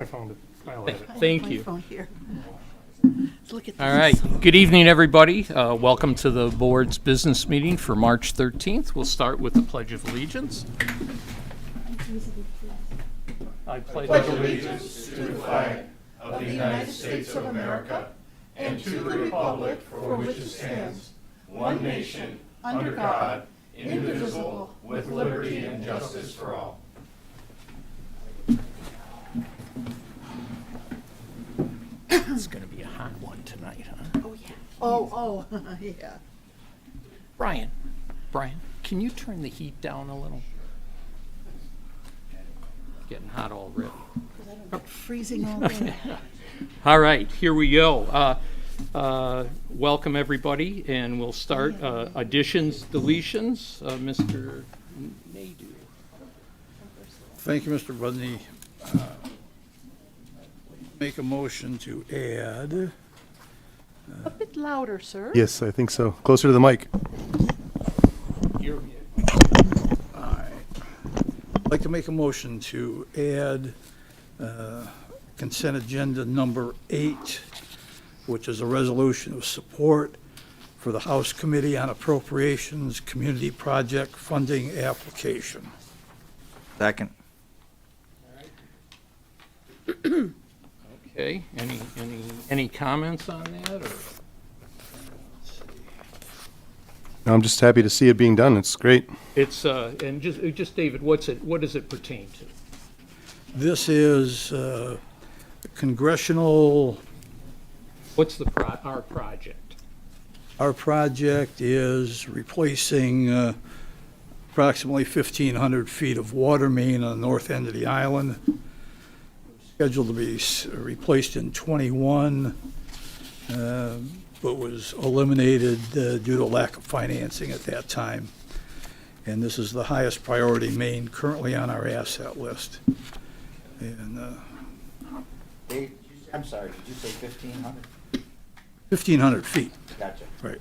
I found it. I'll have it. Thank My you. phone here. Look at this. All right. Good evening, everybody. Welcome to the board's business meeting for March 13th. We'll start with the Pledge of Allegiance. I pledge allegiance to the flag of the United States of America and to the republic for which it stands, one nation, under God, indivisible, with liberty and justice for all. It's going to be a hot one tonight, huh? Oh, yeah. Oh, yeah. Brian, can you turn the heat down a little? Getting hot already. Freezing all day. All right, here we go. Welcome, everybody, and we'll start additions, deletions. Mr. Nadu. Thank you, Mr. Budney. Make a motion to add, A bit louder, sir. Yes, I think so. Closer to the mic. I'd like to make a motion to add consent agenda number 8, which is a resolution of support for the House Committee on Appropriations Community Project Funding Application. Second. Okay, any comments on that, or? No, I'm just happy to see it being done. It's great. It's, and just David, what does it pertain to? This is congressional. What's our project? Our project is replacing approximately 1,500 feet of water main on the north end of the island. Scheduled to be replaced in '21, but was eliminated due to lack of financing at that time. And this is the highest priority main currently on our asset list. And Dave, I'm sorry, did you say 1,500? 1,500 feet, Gotcha. right.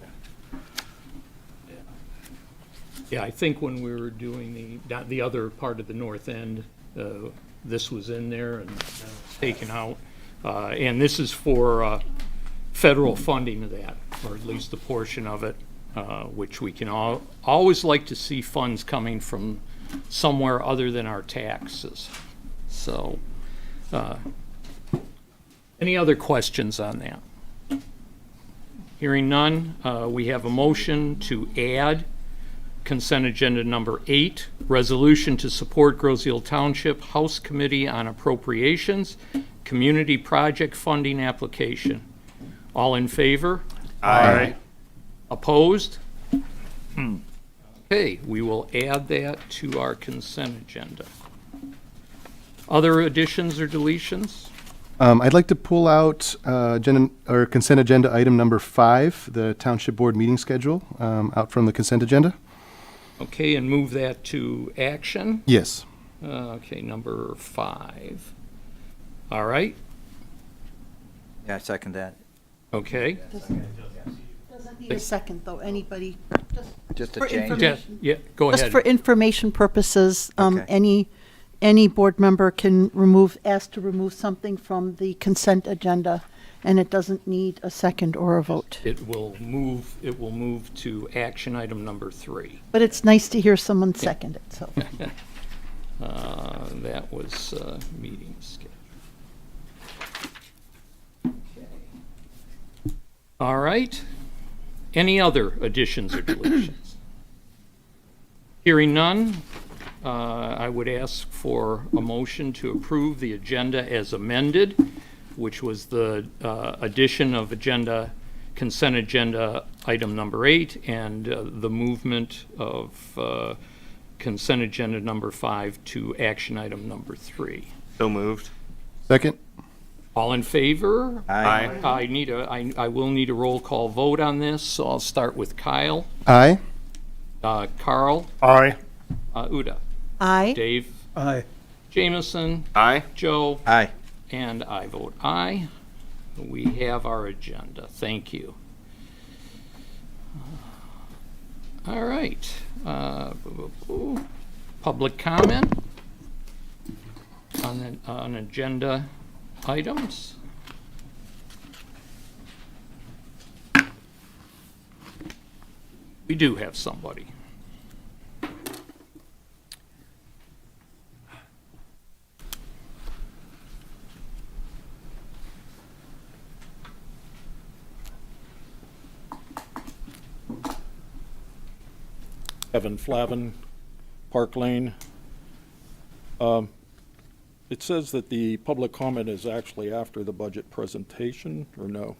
Yeah, I think when we were doing the other part of the north end, this was in there and taken out. And this is for federal funding of that, or at least a portion of it, which we can always like to see funds coming from somewhere other than our taxes. So, any other questions on that? Hearing none, we have a motion to add consent agenda number 8, resolution to support Grosse Ile Township House Committee on Appropriations, Community Project Funding Application. All in favor? Aye. Opposed? Okay, we will add that to our consent agenda. Other additions or deletions? I'd like to pull out consent agenda item number 5, the Township Board meeting schedule, out from the consent agenda. Okay, and move that to action. Yes. Okay, number 5. All right, Yeah, I second that. okay. Doesn't need a second, though. Anybody, Just for a change. information. Yeah, go Just ahead. for information purposes, Okay. any board member can ask to remove something from the consent agenda, and it doesn't need a second or a vote. It will move to action item number 3. But it's nice to hear someone second it, so. That was meeting schedule. Okay. All right. Any other additions or deletions? Hearing none, I would ask for a motion to approve the agenda as amended, which was the addition of consent agenda item number 8 and the movement of consent agenda number 5 to action item number 3. So moved. Second? All in favor? Aye. I will need a roll call vote on this, so I'll start with Kyle, Aye. Carl, Aye. Uda, Aye. Dave, Aye. Jameson, Aye. Joe, Aye. and I vote aye. We have our agenda. Thank you. All right. Public comment on agenda items? We do have somebody. Flavin, Parke Lane. It says that the public comment is actually after the budget presentation, or no?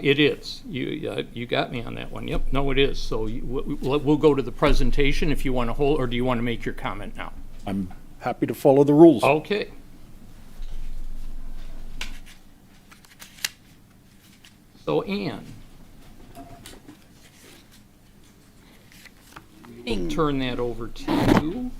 It is. You got me on that one. Yep, no, it is. So we'll go to the presentation if you want to hold, or do you want to make your comment now? I'm happy to follow the rules. Okay. So Ann, we'll turn that over to you.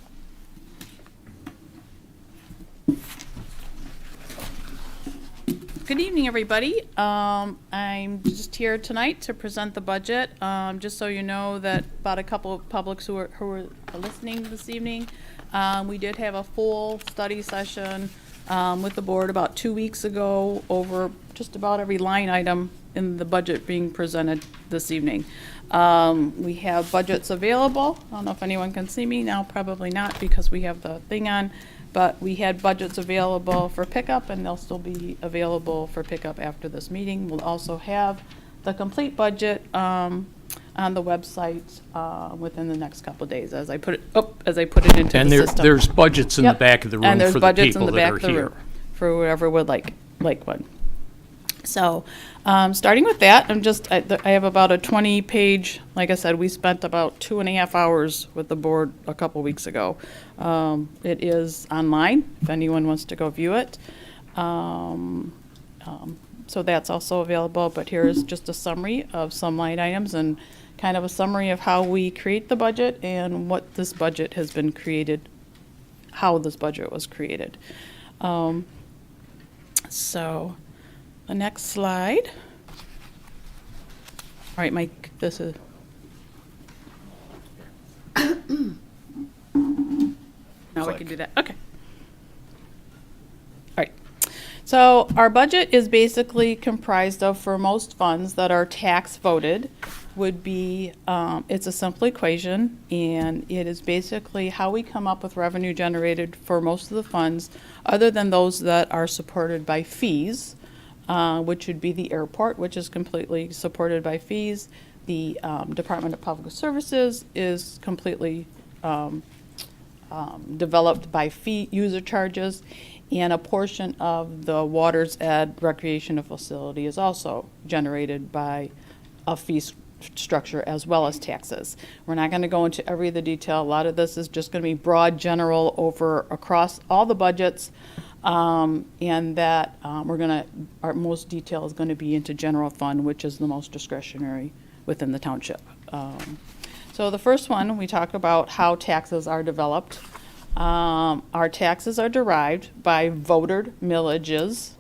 Good evening, everybody. I'm just here tonight to present the budget. Just so you know that about a couple of publics who are listening this evening, we did have a full study session with the board about 2 weeks ago over just about every line item in the budget being presented this evening. We have budgets available. I don't know if anyone can see me now, probably not because we have the thing on. But we had budgets available for pickup, and they'll still be available for pickup after this meeting. We'll also have the complete budget on the website within the next couple of days as I put it into And the system. there's budgets in the Yep. back of the room And there's for the budgets in people the that back are of the here. room for whoever would like one. So, starting with that, I have about a 20-page, like I said, we spent about 2.5 hours with the board a couple weeks ago. It is online, if anyone wants to go view it. So that's also available, but here is just a summary of some line items and kind of a summary of how we create the budget and what this budget has been created, how this budget was created. So, the next slide. All right, Mike, this is. Now we can do that. Okay. All right. So our budget is basically comprised of, for most funds that are tax voted, would be, it's a simple equation, and it is basically how we come up with revenue generated for most of the funds, other than those that are supported by fees, which would be the airport, which is completely supported by fees. The Department of Public Services is completely developed by fee user charges, and a portion of the Waters Ed recreational facility is also generated by a fee structure as well as taxes. We're not going to go into every of the detail. A lot of this is just going to be broad, general over across all the budgets. And that our most detail is going to be into general fund, which is the most discretionary within the township. So the first one, we talk about how taxes are developed. Our taxes are derived by voted millages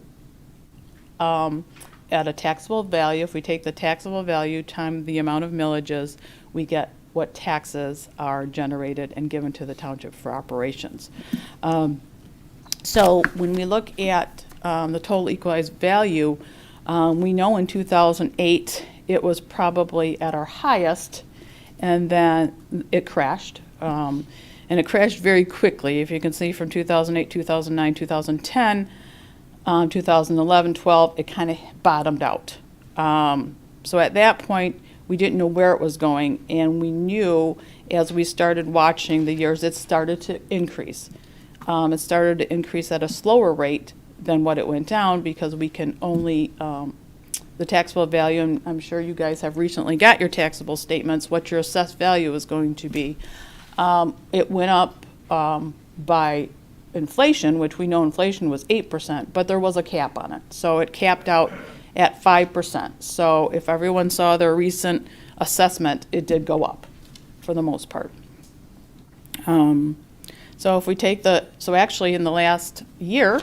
at a taxable value. If we take the taxable value times the amount of millages, we get what taxes are generated and given to the township for operations. So when we look at the total equalized value, we know in 2008 it was probably at our highest, and then it crashed. And it crashed very quickly. If you can see from 2008, 2009, 2010, 2011, 12, it kind of bottomed out. So at that point, we didn't know where it was going, and we knew as we started watching the years, it started to increase. It started to increase at a slower rate than what it went down because we can only, the taxable value, and I'm sure you guys have recently got your taxable statements, what your assessed value is going to be. It went up by inflation, which we know inflation was 8%, but there was a cap on it. So it capped out at 5%. So if everyone saw their recent assessment, it did go up for the most part. So if we take so actually in the last year,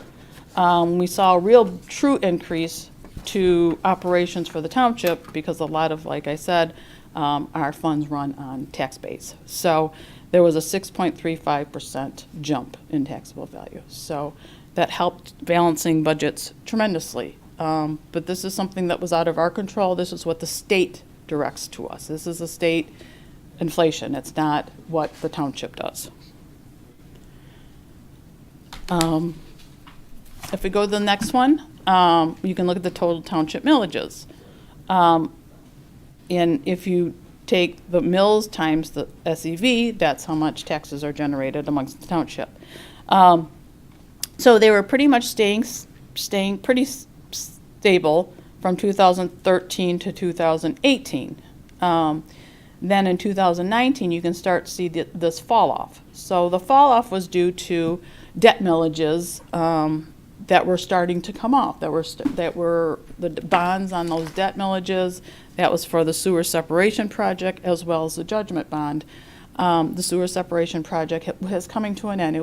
we saw a real true increase to operations for the township because a lot of, like I said, our funds run on tax base. So there was a 6.35% jump in taxable value. So that helped balancing budgets tremendously. But this is something that was out of our control. This is what the state directs to us. This is a state inflation. It's not what the township does. If we go to the next one, you can look at the total township millages. And if you take the mills times the SEV, that's how much taxes are generated amongst the township. So they were pretty much staying pretty stable from 2013 to 2018. Then in 2019, you can start to see this fall off. So the fall off was due to debt millages that were starting to come off. That were the bonds on those debt millages. That was for the sewer separation project as well as the judgment bond. The sewer separation project has coming to an end.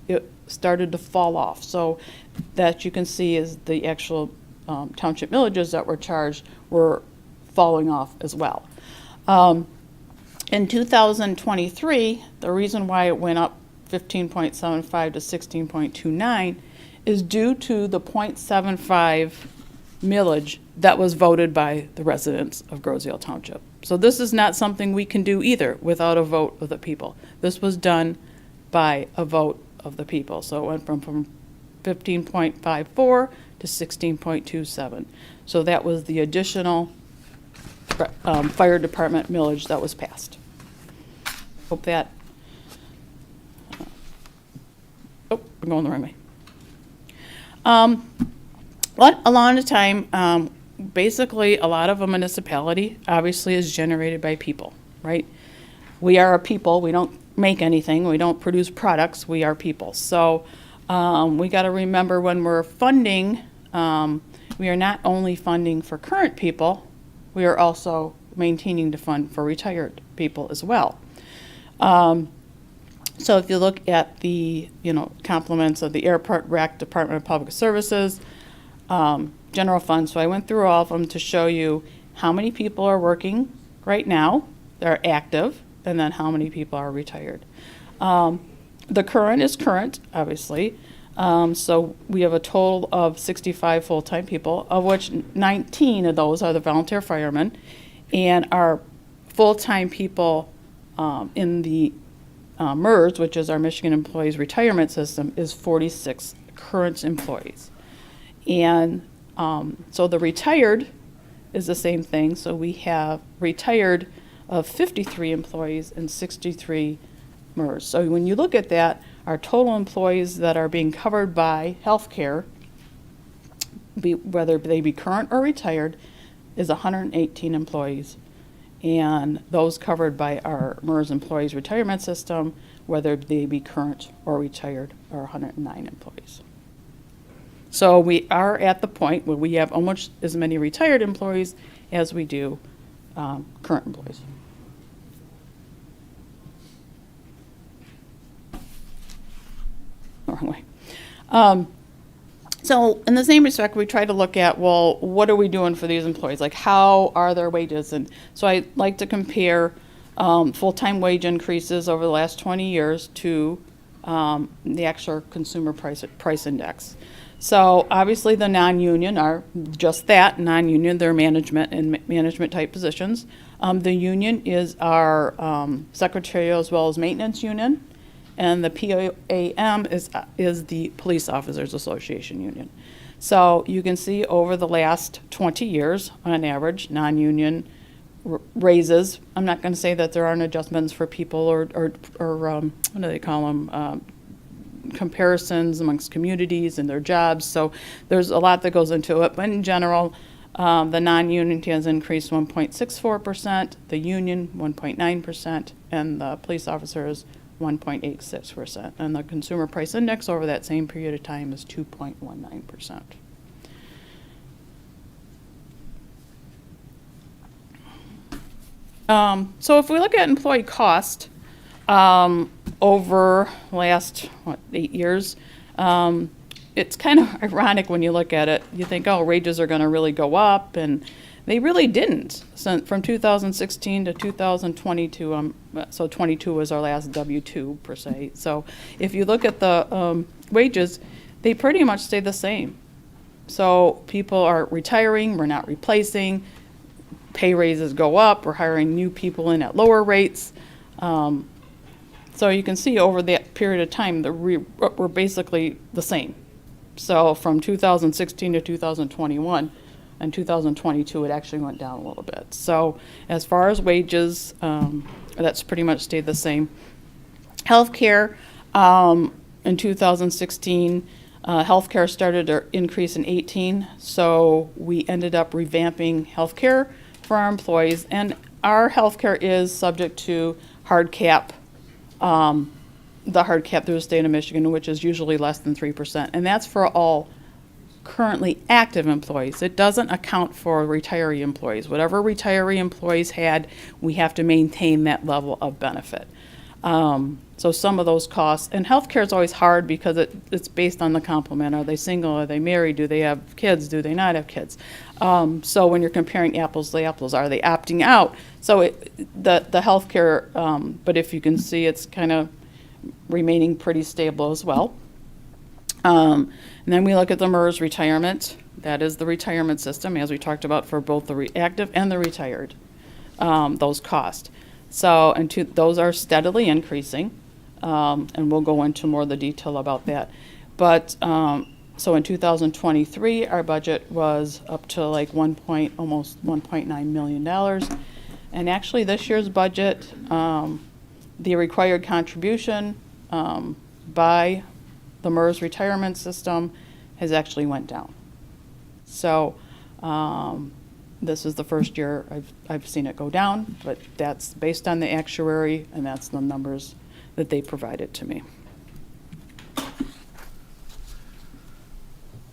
It started to fall off. So that you can see is the actual township millages that were charged were falling off as well. In 2023, the reason why it went up 15.75 to 16.29 is due to the 0.75 millage that was voted by the residents of Grosse Ile Township. So this is not something we can do either without a vote of the people. This was done by a vote of the people. So it went from 15.54 to 16.27. So that was the additional fire department millage that was passed. Hope that, oh, I'm going the wrong way. A lot of the time, basically a lot of a municipality obviously is generated by people, right? We are a people, we don't make anything, we don't produce products, we are people. So we got to remember when we're funding, we are not only funding for current people, we are also maintaining the fund for retired people as well. So if you look at the, complements of the Airport Rec Department of Public Services, general fund, so I went through all of them to show you how many people are working right now, they're active, and then how many people are retired. The current is current, obviously. So we have a total of 65 full-time people, of which 19 of those are the volunteer firemen, and our full-time people in the MERS, which is our Michigan Employees Retirement System, is 46 current employees. And so the retired is the same thing. So we have retired of 53 employees and 63 MERS. So when you look at that, our total employees that are being covered by health care, whether they be current or retired, is 118 employees. And those covered by our MERS Employees Retirement System, whether they be current or retired, are 109 employees. So we are at the point where we have almost as many retired employees as we do current employees. Wrong way. So in the same respect, we try to look at, well, what are we doing for these employees? Like, how are their wages? And so I like to compare full-time wage increases over the last 20 years to the actual consumer price index. So obviously the non-union are just that, non-union, they're management and management type positions. The union is our secretarial as well as maintenance union. And the PAM is the Police Officers Association union. So you can see over the last 20 years, on average, non-union raises. I'm not going to say that there aren't adjustments for people or what do they call them, comparisons amongst communities and their jobs. So there's a lot that goes into it. But in general, the non-union has increased 1.64%, the union 1.9%, and the police officers 1.86%, and the consumer price index over that same period of time is 2.19%. So if we look at employee cost over the last 8 years, it's kind of ironic when you look at it. You think, oh, wages are going to really go up, and they really didn't. So from 2016 to 2022, so 22 was our last W-2 per se. So if you look at the wages, they pretty much stay the same. So people are retiring, we're not replacing, pay raises go up, we're hiring new people in at lower rates. So you can see over that period of time, we're basically the same. So from 2016 to 2021, and 2022, it actually went down a little bit. So as far as wages, that's pretty much stayed the same. Healthcare, in 2016, healthcare started to increase in 18, so we ended up revamping healthcare for our employees, and our healthcare is subject to hard cap, the hard cap through the state of Michigan, which is usually less than 3%, and that's for all currently active employees. It doesn't account for retiree employees. Whatever retiree employees had, we have to maintain that level of benefit. So some of those costs, and healthcare is always hard because it's based on the complement. Are they single? Are they married? Do they have kids? Do they not have kids? So when you're comparing apples to apples, are they opting out? So the healthcare, but if you can see, it's kind of remaining pretty stable as well. And then we look at the MERS retirement. That is the retirement system, as we talked about, for both the active and the retired, those costs. So, and those are steadily increasing, and we'll go into more of the detail about that. But, so in 2023, our budget was up to like almost $1.9 million. And actually this year's budget, the required contribution by the MERS retirement system has actually went down. So, this is the first year I've seen it go down, but that's based on the actuary, and that's the numbers that they provided to me.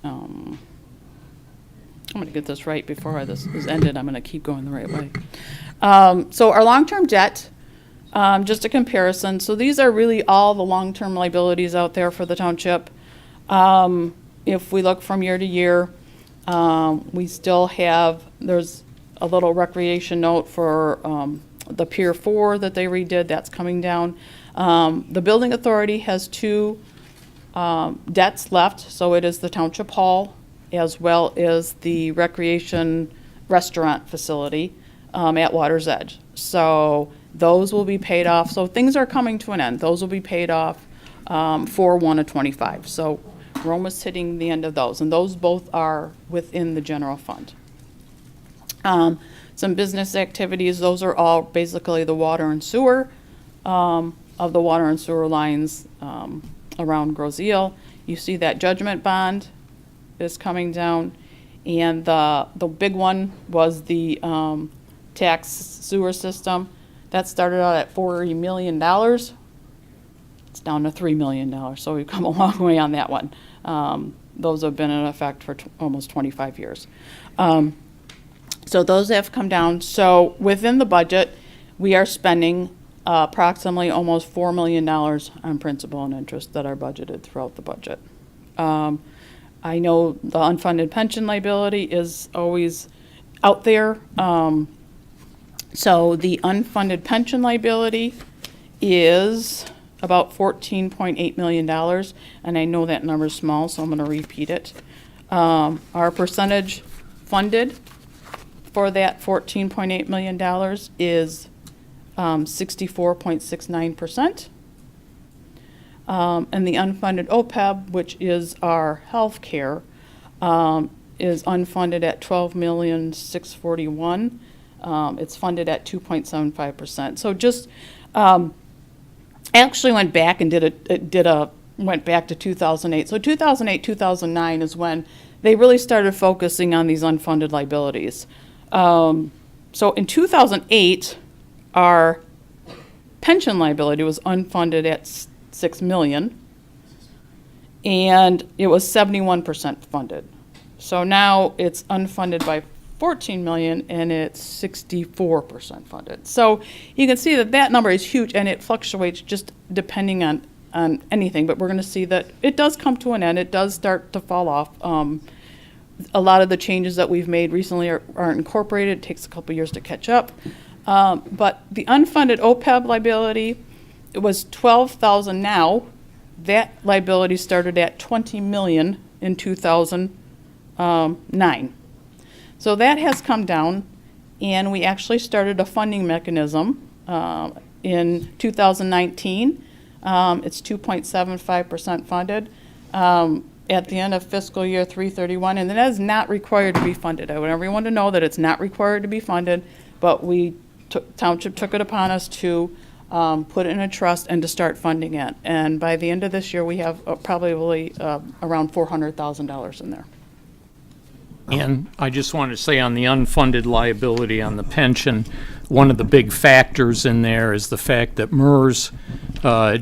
I'm going to get this right before this is ended. I'm going to keep going the right way. So our long-term debt, just a comparison. So these are really all the long-term liabilities out there for the township. If we look from year to year, we still have, there's a little recreation note for the Pier 4 that they redid, that's coming down. The building authority has two debts left, so it is the Township Hall as well as the recreation restaurant facility at Water's Edge. So those will be paid off. So things are coming to an end. Those will be paid off 4/1 of '25. So we're almost hitting the end of those, and those both are within the general fund. Some business activities, those are all basically the water and sewer, of the water and sewer lines around Grosse Ile. You see that judgment bond is coming down, and the big one was the tax sewer system. That started out at $40 million. It's down to $3 million, so we've come a long way on that one. Those have been in effect for almost 25 years. So those have come down. So within the budget, we are spending approximately almost $4 million on principal and interest that are budgeted throughout the budget. I know the unfunded pension liability is always out there. So the unfunded pension liability is about $14.8 million, and I know that number's small, so I'm going to repeat it. Our percentage funded for that $14.8 million is 64.69%. And the unfunded OPEB, which is our health care, is unfunded at $12,641,000. It's funded at 2.75%. So just actually went back and went back to 2008. So 2008, 2009 is when they really started focusing on these unfunded liabilities. So in 2008, our pension liability was unfunded at $6 million, and it was 71% funded. So now it's unfunded by $14 million, and it's 64% funded. So you can see that that number is huge, and it fluctuates just depending on anything. But we're going to see that it does come to an end. It does start to fall off. A lot of the changes that we've made recently are incorporated. It takes a couple years to catch up. But the unfunded OPEB liability, it was $12,000 now, that liability started at 20 million in 2009. So that has come down, and we actually started a funding mechanism in 2019. It's 2.75% funded at the end of fiscal year 3/31, and that is not required to be funded. I want everyone to know that it's not required to be funded, but Township took it upon us to put it in a trust and to start funding it. And by the end of this year, we have probably around $400,000 in there. And I just want to say on the unfunded liability on the pension, one of the big factors in there is the fact that MERS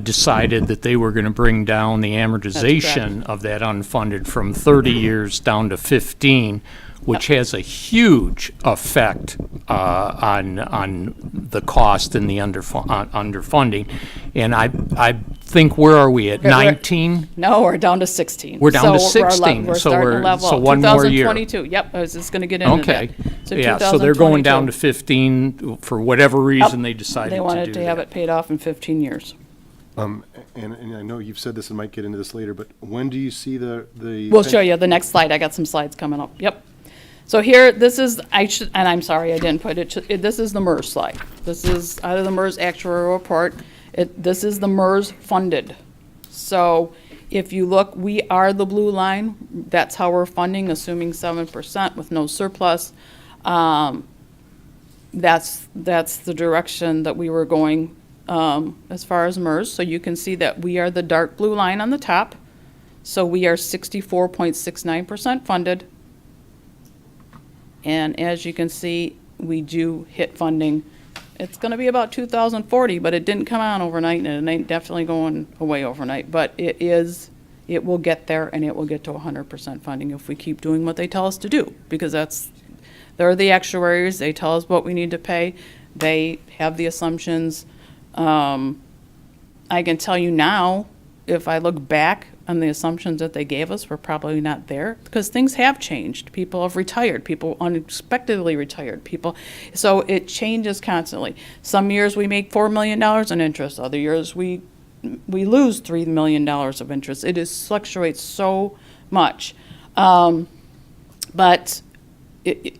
decided that they were going to bring down the amortization of that unfunded from 30 years down to 15, which has a huge effect on the cost and the underfunding. And I think, where are we at, 19? No, we're down to 16. We're down to So 16, We're so starting we're- to level so up. one more year. 2022, yep, I was just going to get into that. Okay. Yeah, so they're going down to 15 for whatever reason they decided to They do wanted to have that. it paid off in 15 years. And I know you've said this and might get into this later, but when do you see the? We'll show you the next slide. I got some slides coming up. Yep. So here, this is, and I'm sorry I didn't put it, this is the MERS slide. This is out of the MERS actuarial report. This is the MERS funded. So if you look, we are the blue line. That's how we're funding, assuming 7% with no surplus. That's the direction that we were going as far as MERS. So you can see that we are the dark blue line on the top. So we are 64.69% funded. And as you can see, we do hit funding. It's going to be about 2040, but it didn't come on overnight, and it ain't definitely going away overnight. But it will get there, and it will get to 100% funding if we keep doing what they tell us to do, because they're the actuaries. They tell us what we need to pay. They have the assumptions. I can tell you now, if I look back on the assumptions that they gave us, we're probably not there, because things have changed. People have retired. People unexpectedly retired. So it changes constantly. Some years we make $4 million in interest. Other years we lose $3 million of interest. It fluctuates so much. But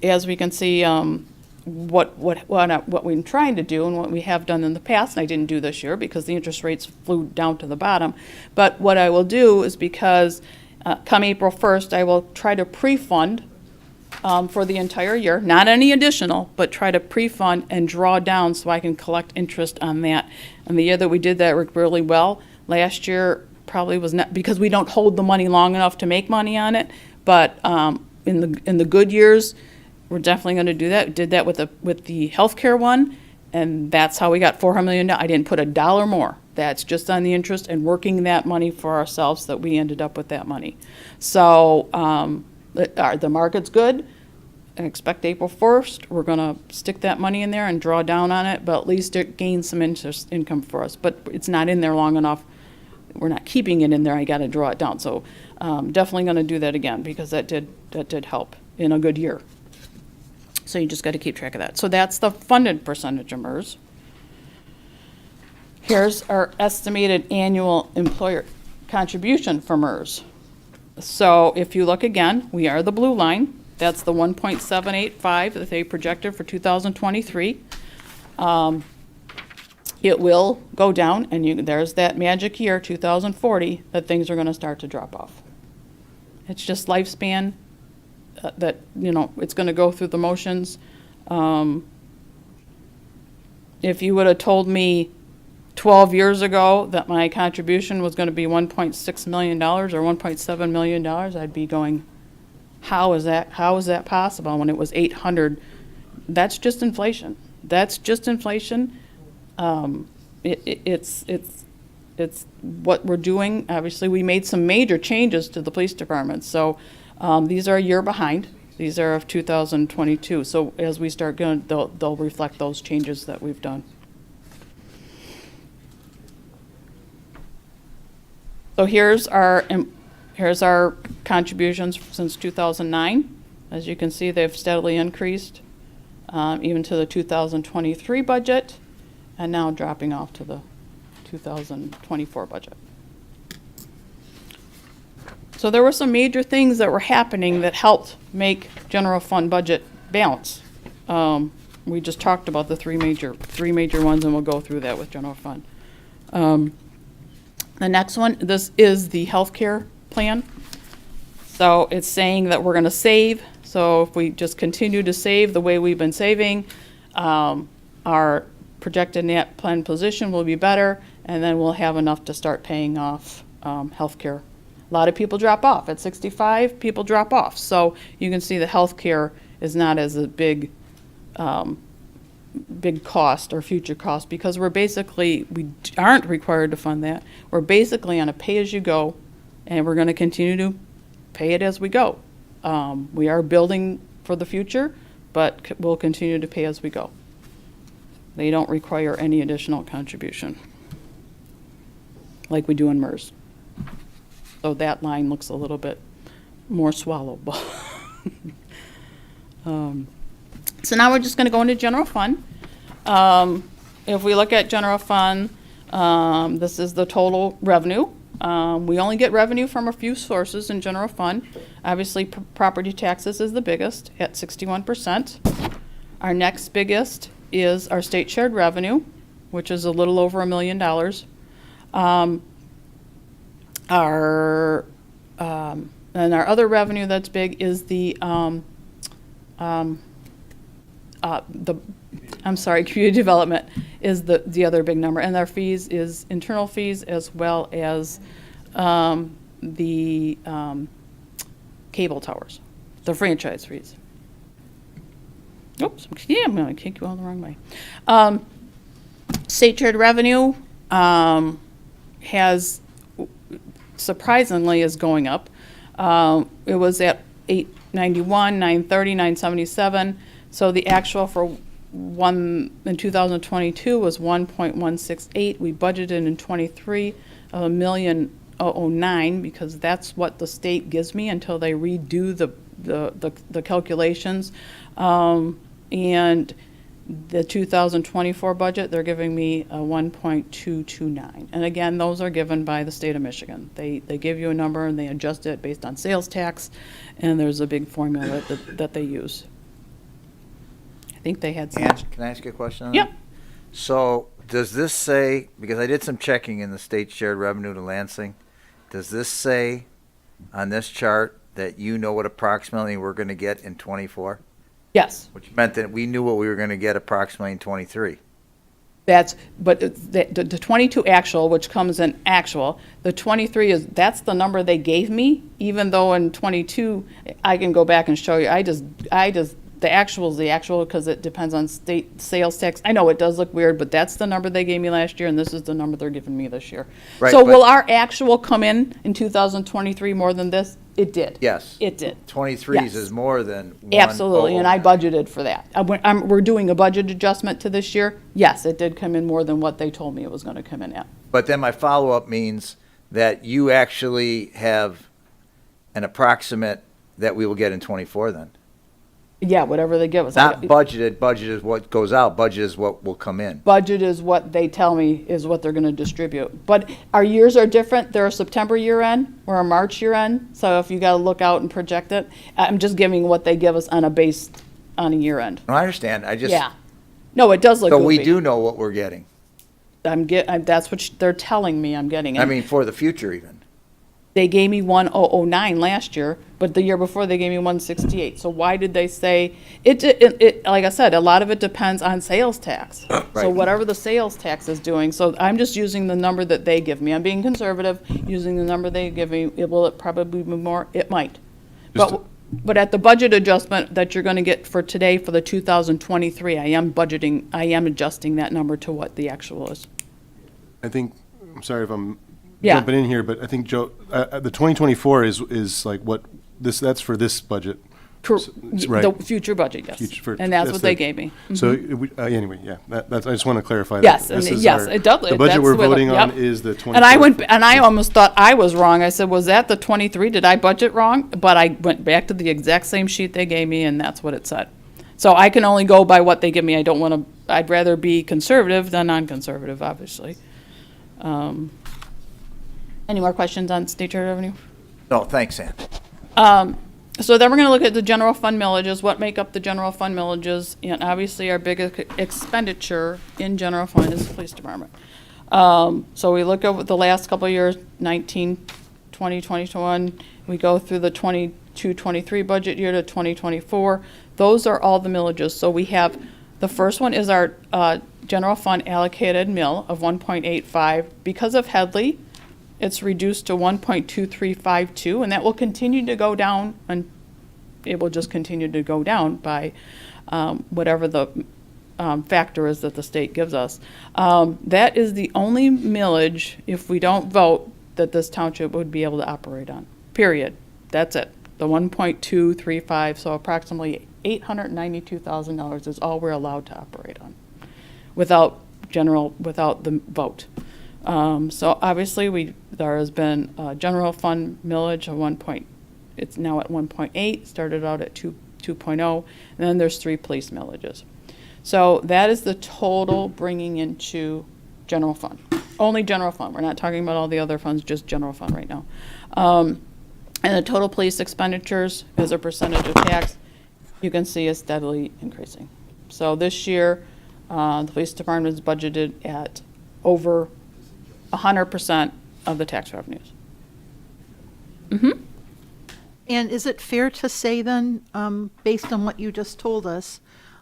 as we can see, what we're trying to do and what we have done in the past, and I didn't do this year because the interest rates flew down to the bottom, but what I will do is, because come April 1st, I will try to pre-fund for the entire year, not any additional, but try to pre-fund and draw down so I can collect interest on that. And the year that we did that worked really well. Last year probably was not, because we don't hold the money long enough to make money on it, but in the good years, we're definitely going to do that. We did that with the healthcare one, and that's how we got $400 million. I didn't put a dollar more. That's just on the interest and working that money for ourselves that we ended up with that money. So the market's good. I expect April 1st, we're going to stick that money in there and draw down on it, but at least it gains some interest income for us. But it's not in there long enough. We're not keeping it in there. I got to draw it down. So definitely going to do that again, because that did help in a good year. So you just got to keep track of that. So that's the funded percentage of MERS. Here's our estimated annual employer contribution for MERS. So if you look again, we are the blue line. That's the 1.785 that they projected for 2023. It will go down, and there's that magic year, 2040, that things are going to start to drop off. It's just lifespan. That, it's going to go through the motions. If you would have told me 12 years ago that my contribution was going to be $1.6 million or $1.7 million, I'd be going, how is that possible when it was 800? That's just inflation. That's just inflation. It's what we're doing. Obviously, we made some major changes to the police department. So these are a year behind. These are of 2022. So as we start going, they'll reflect those changes that we've done. So here's our contributions since 2009. As you can see, they've steadily increased, even to the 2023 budget, and now dropping off to the 2024 budget. So there were some major things that were happening that helped make general fund budget balance. We just talked about the three major ones, and we'll go through that with general fund. The next one, this is the healthcare plan. So it's saying that we're gonna save, so if we just continue to save the way we've been saving, our projected net plan position will be better, and then we'll have enough to start paying off healthcare. A lot of people drop off. At 65, people drop off. So you can see the healthcare is not as a big cost or future cost, because we aren't required to fund that. We're basically on a pay-as-you-go, and we're going to continue to pay it as we go. We are building for the future, but we'll continue to pay as we go. They don't require any additional contribution, like we do in MERS. So that line looks a little bit more swallowable. So now we're just going to go into general fund. If we look at general fund, this is the total revenue. We only get revenue from a few sources in general fund. Obviously, property taxes is the biggest at 61%. Our next biggest is our state shared revenue, which is a little over $1 million. And our other revenue that's big is community development is the other big number, and our fees is internal fees as well as the cable towers, the franchise fees. Oops, yeah, I'm gonna kick you all the wrong way. State shared revenue has surprisingly is going up. It was at 891, 930, 977. So the actual for in 2022 was 1.168. We budgeted in 23 $1,009,009 because that's what the state gives me until they redo the calculations. And the 2024 budget, they're giving me a 1.229. And again, those are given by the state of Michigan. They give you a number and they adjust it based on sales tax, and there's a big formula that they use. I think they had some. And can I ask you a question on Yeah. that? So does this say, because I did some checking in the state shared revenue to Lansing, does this say on this chart that you know what approximately we're going to get in 24? Yes. Which meant that we knew what we were going to get approximately in 23. But the 22 actual, which comes in actual, the 23 that's the number they gave me, even though in 22, I can go back and show you, the actual is the actual because it depends on state sales tax. I know it does look weird, but that's the number they gave me last year, and this is the number they're giving me this year. Right, so but- will our actual come in 2023 more than this? It did. Yes. It did. 23s Yes. is more than Absolutely, and I 1,009. budgeted for that. We're doing a budget adjustment to this year. Yes, it did come in more than what they told me it was going to come in at. But then my follow-up means that you actually have an approximate that we will get in 24 then. Yeah, whatever they give us. Not budgeted, budget is what goes out, budget is what will come in. Budget is what they tell me is what they're going to distribute. But our years are different. They're a September year end or a March year end. So if you got to look out and project it, I'm just giving what they give us on a year end. No, I understand, I just, Yeah. No, it does look so goofy. we do know what we're getting. That's what they're telling me I'm getting. I mean, for the future even. They gave me 1,009 last year, but the year before they gave me 168. So why did they say it? Like I said, a lot of it depends on sales tax. So Right. whatever the sales tax is doing. So I'm just using the number that they give me. I'm being conservative, using the number they give me. Will it probably be more? It might. But at the budget adjustment that you're going to get for today for the 2023, I am adjusting that number to what the actual is. I think, I'm sorry if I'm Yeah. jumping in here, but I think, Joe, the 2024 is like what, that's for this budget. Right. The future budget, yes. And that's what they gave me. So, anyway, yeah, that's, I just want to clarify that. Yes, This and is yes, our- it does. The budget we're voting on yep. is the 24. And I almost thought I was wrong. I said, was that the 23? Did I budget wrong? But I went back to the exact same sheet they gave me, and that's what it said. So I can only go by what they give me. I'd rather be conservative than non-conservative, obviously. Any more questions on state share revenue? No, thanks, Ann. So then we're going to look at the general fund millages, what make up the general fund millages, and obviously our biggest expenditure in general fund is the police department. So we look over the last couple of years, 19, 20, 21, we go through the 22, 23 budget year to 2024. Those are all the millages. So we have, the first one is our general fund allocated mill of 1.85. Because of Headley, it's reduced to 1.2352, and that will continue to go down, and it will just continue to go down by whatever the factor is that the state gives us. That is the only millage, if we don't vote, that this township would be able to operate on, period. That's it, the 1.235, so approximately $892,000 is all we're allowed to operate on without the vote. So obviously there has been a general fund millage of it's now at 1.8, started out at 2.0, and then there's 3 police millages. So that is the total bringing into general fund. Only general fund. We're not talking about all the other funds, just general fund right now. And the total police expenditures as a percentage of tax, you can see is steadily increasing. So this year, the police department is budgeted at over 100% of the tax revenues. Mm-hmm. And is it fair to say then, based on what you just told us,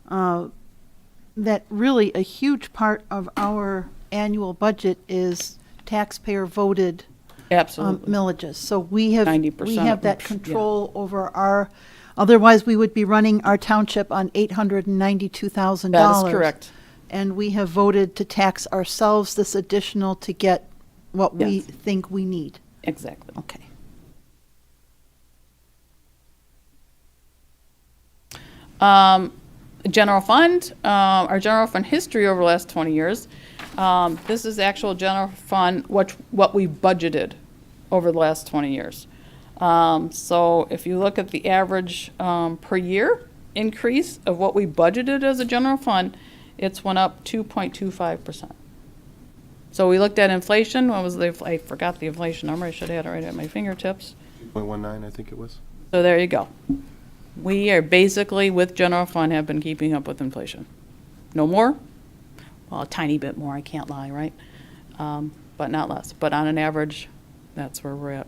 that really a huge part of our annual budget is taxpayer voted Absolutely. millages? So we have 90% that control over our, otherwise we would be running our township on $892,000. That is correct. And we have voted to tax ourselves this additional to get what we Yes. think we need. Exactly. Okay. General fund, our general fund history over the last 20 years. This is actual general fund, what we budgeted over the last 20 years. So if you look at the average per year increase of what we budgeted as a general fund, it's went up 2.25%. So we looked at inflation. What was I forgot the inflation number. I should have had it right at my fingertips. 2.19, I think it was. So there you go. We are basically, with general fund, have been keeping up with inflation. No more? Well, a tiny bit more, I can't lie, right? But not less. But on an average, that's where we're at.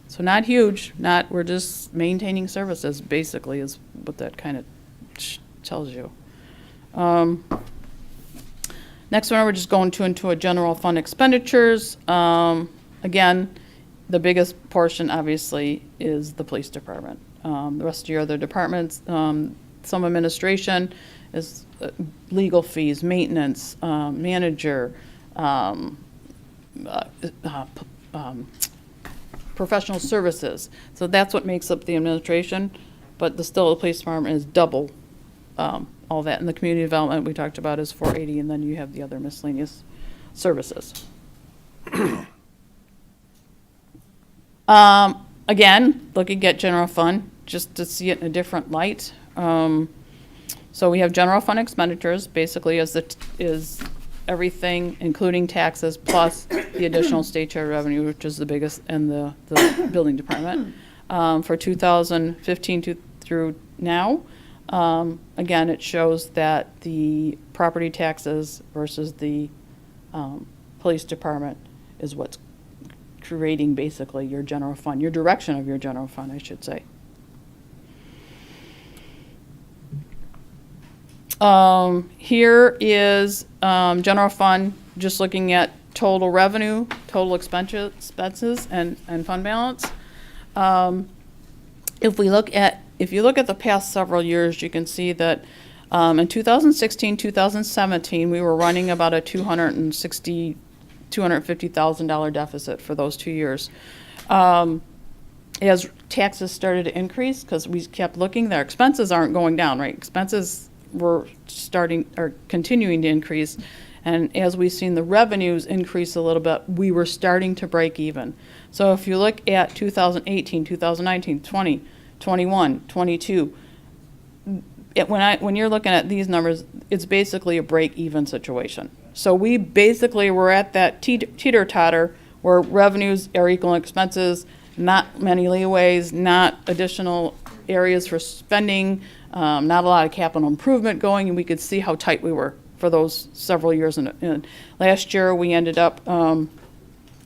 So not huge, we're just maintaining services, basically, is what that kind of tells you. Next one, we're just going into a general fund expenditures. Again, the biggest portion, obviously, is the police department. The rest of your other departments, some administration is legal fees, maintenance, manager, professional services. So that's what makes up the administration, but the police department is double all that. And the community development we talked about is $480, and then you have the other miscellaneous services. Again, looking at general fund, just to see it in a different light. So we have general fund expenditures, basically is everything, including taxes, plus the additional state share revenue, which is the biggest, and the building department. For 2015 through now, again, it shows that the property taxes versus the police department is what's creating basically your general fund, your direction of your general fund, I should say. Here is general fund, just looking at total revenue, total expenses, and fund balance. If you look at the past several years, you can see that in 2016, 2017, we were running about a $250,000 deficit for those 2 years. As taxes started to increase, because we kept looking, their expenses aren't going down, right? Expenses were continuing to increase, and as we've seen the revenues increase a little bit, we were starting to break even. So if you look at 2018, 2019, 20, 21, 22, when you're looking at these numbers, it's basically a break-even situation. So we basically were at that teeter-totter where revenues are equal expenses, not many leeways, not additional areas for spending, not a lot of capital improvement going, and we could see how tight we were for those several years. And last year, we ended up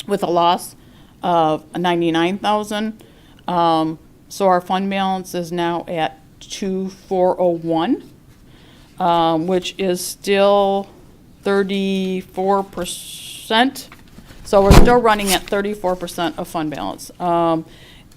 with a loss of 99,000. So our fund balance is now at 2,401, which is still 34%. So we're still running at 34% of fund balance.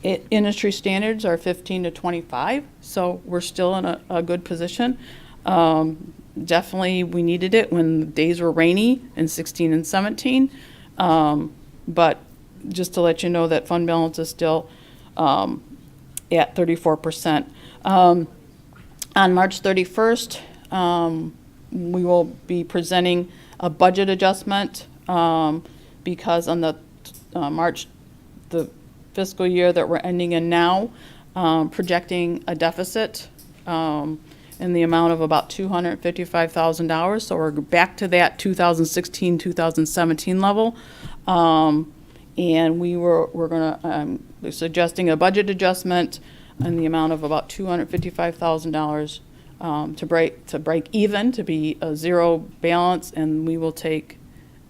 Industry standards are 15 to 25, so we're still in a good position. Definitely, we needed it when the days were rainy in 16 and 17. But just to let you know that fund balance is still at 34%. On March 31st, we will be presenting a budget adjustment because on the the fiscal year that we're ending in now, projecting a deficit in the amount of about $255,000. So we're back to that 2016, 2017 level. And we're gonna, suggesting a budget adjustment in the amount of about $255,000 to break even, to be a zero balance, and we will take,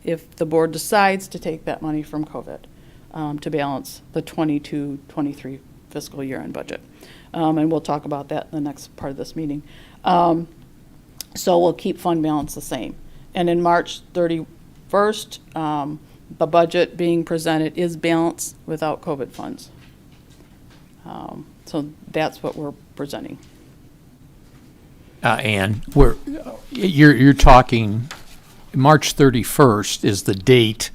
if the board decides to take that money from COVID, to balance the 22-23 fiscal year end budget. And we'll talk about that in the next part of this meeting. So we'll keep fund balance the same. And in March 31st, the budget being presented is balanced without COVID funds. So that's what we're presenting. Ann, you're talking, March 31st is the date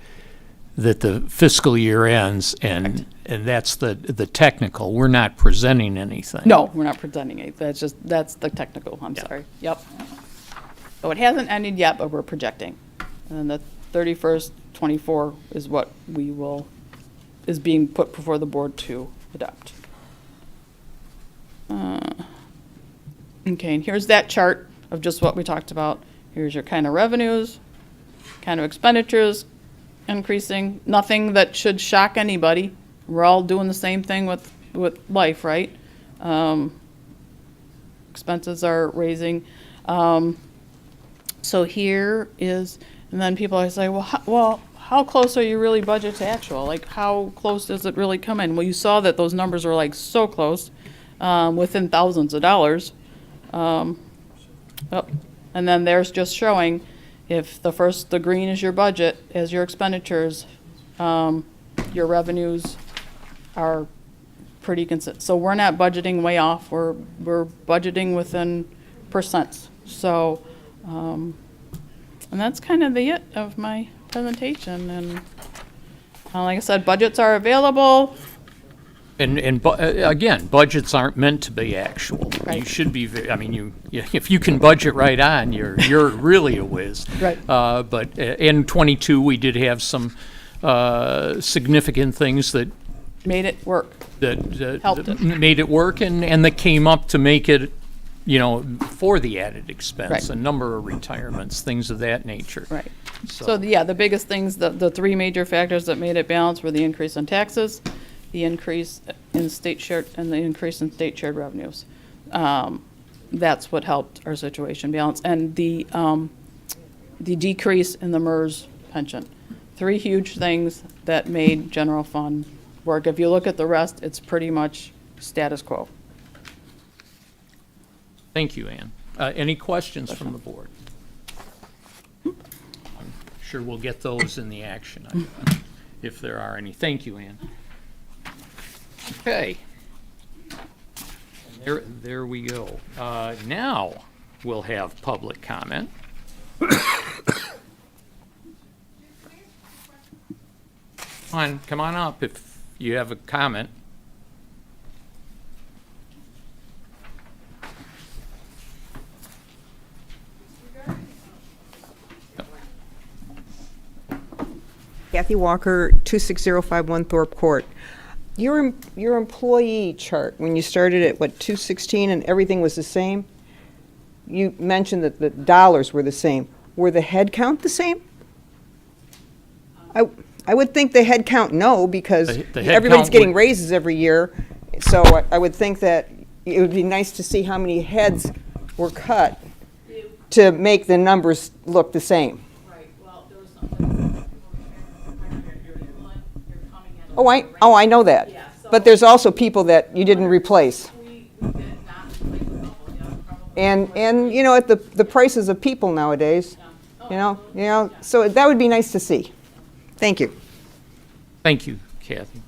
that the fiscal year ends, and that's the technical. We're not presenting anything. No, we're not presenting it. That's the technical, I'm sorry. Yep. So it hasn't ended yet, but we're projecting. And the 31st, 24 is what is being put before the board to adopt. Okay, and here's that chart of just what we talked about. Here's your kind of revenues, kind of expenditures increasing. Nothing that should shock anybody. We're all doing the same thing with life, right? Expenses are raising. So here is, and then people always say, well, how close are you really budget to actual? Like, how close does it really come in? Well, you saw that those numbers are like so close, within thousands of dollars. And then there's just showing if the green is your budget as your expenditures, your revenues are pretty consistent. So we're not budgeting way off. We're budgeting within percents. So, and that's kind of the it of my presentation. And like I said, budgets are available. And again, budgets aren't meant to be actual. Right. You should be, if you can budget right on, you're really a whiz. Right. But in '22, we did have some significant things that Made it work. Helped it. made it work, and that came up to make it, for the added expense, Right. a number of retirements, things of that nature. Right. So, the biggest things, the three major factors that made it balance were the increase in taxes, the increase in state shared, and the increase in state shared revenues. That's what helped our situation balance. And the decrease in the MERS pension. Three huge things that made general fund work. If you look at the rest, it's pretty much status quo. Thank you, Ann. Any questions from the board? I'm sure we'll get those in the action item, if there are any. Thank you, Ann. Okay. There we go. Now we'll have public comment. Come on up if you have a comment. Kathy Walker, 26051 Thorpe Court. Your employee chart, when you started at, 216 and everything was the same? You mentioned that the dollars were the same. Were the head count the same? I would think the head count, no, because The head everybody's count getting would- raises every year. So I would think that it would be nice to see how many heads were cut to make the numbers look the same. Right, well, there was something. Oh, I know that. But there's also people that you didn't replace. We did not replace a couple, yeah, probably. And you know, at the prices of people nowadays, you know, so that would be nice to see. Thank you. Thank you, Kathy.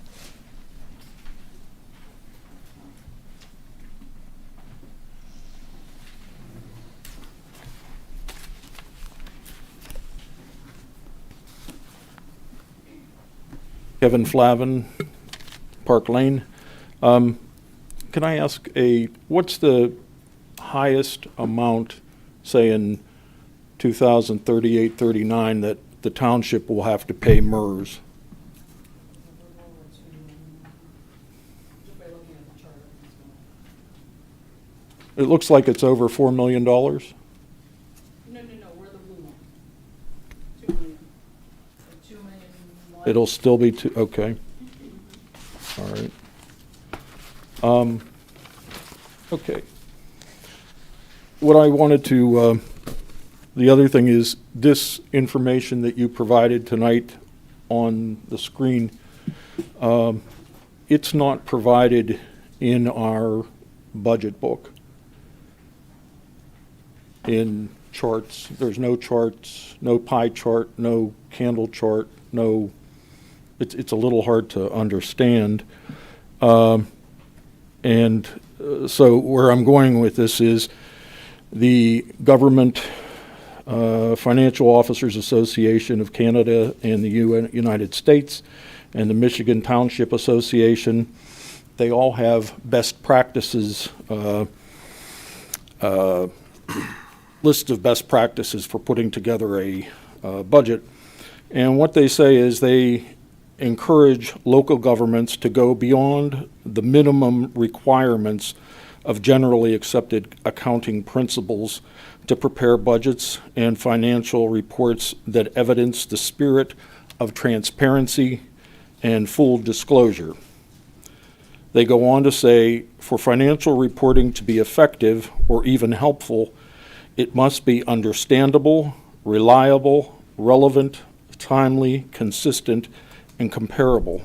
Kevin Flavin, Parke Lane. Can I ask what's the highest amount, say in 2038, 39, that the township will have to pay MERS? It looks like it's over $4 million. No, we're the blue one. 2 million. 2 million. It'll still be okay. All right. Okay. What I wanted to, the other thing is this information that you provided tonight on the screen, it's not provided in our budget book. In charts, there's no charts, no pie chart, no candle chart, no, it's a little hard to understand. So where I'm going with this is the Government Financial Officers Association of Canada and the United States and the Michigan Township Association, they all have best practices, list of best practices for putting together a budget. And what they say is they encourage local governments to go beyond the minimum requirements of generally accepted accounting principles to prepare budgets and financial reports that evidence the spirit of transparency and full disclosure. They go on to say, for financial reporting to be effective or even helpful, it must be understandable, reliable, relevant, timely, consistent, and comparable.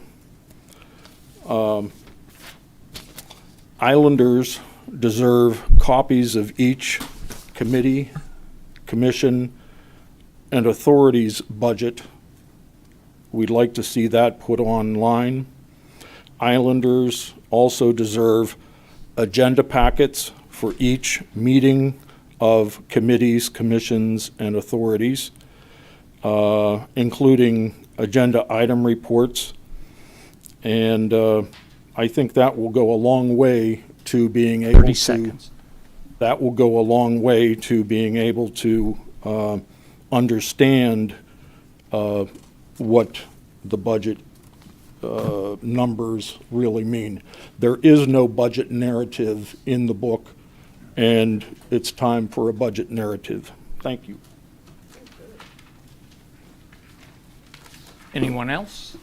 Islanders deserve copies of each committee, commission, and authority's budget. We'd like to see that put online. Islanders also deserve agenda packets for each meeting of committees, commissions, and authorities, including agenda item reports. And I think that will go a long way to being able 30 to. seconds. That will go a long way to being able to understand what the budget numbers really mean. There is no budget narrative in the book, and it's time for a budget narrative. Thank you. Anyone else?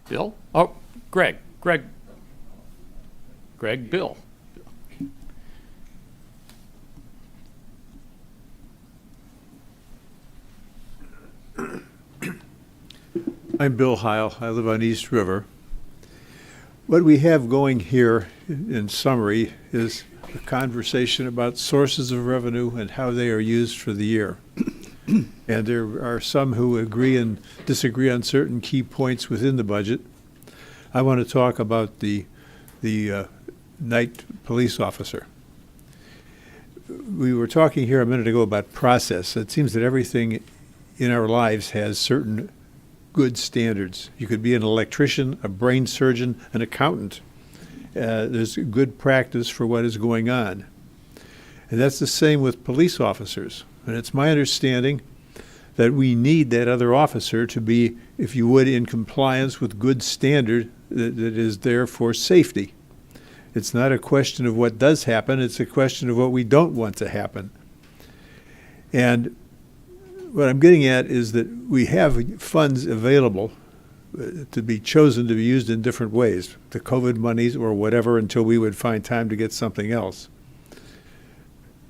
Bill? Oh, Greg, Bill. I'm Bill Heil. I live on East River. What we have going here, in summary, is a conversation about sources of revenue and how they are used for the year. And there are some who agree and disagree on certain key points within the budget. I want to talk about the night police officer. We were talking here a minute ago about process. It seems that everything in our lives has certain good standards. You could be an electrician, a brain surgeon, an accountant. There's good practice for what is going on. And that's the same with police officers. And it's my understanding that we need that other officer to be, if you would, in compliance with good standard that is there for safety. It's not a question of what does happen, it's a question of what we don't want to happen. And what I'm getting at is that we have funds available to be chosen to be used in different ways, the COVID monies or whatever, until we would find time to get something else.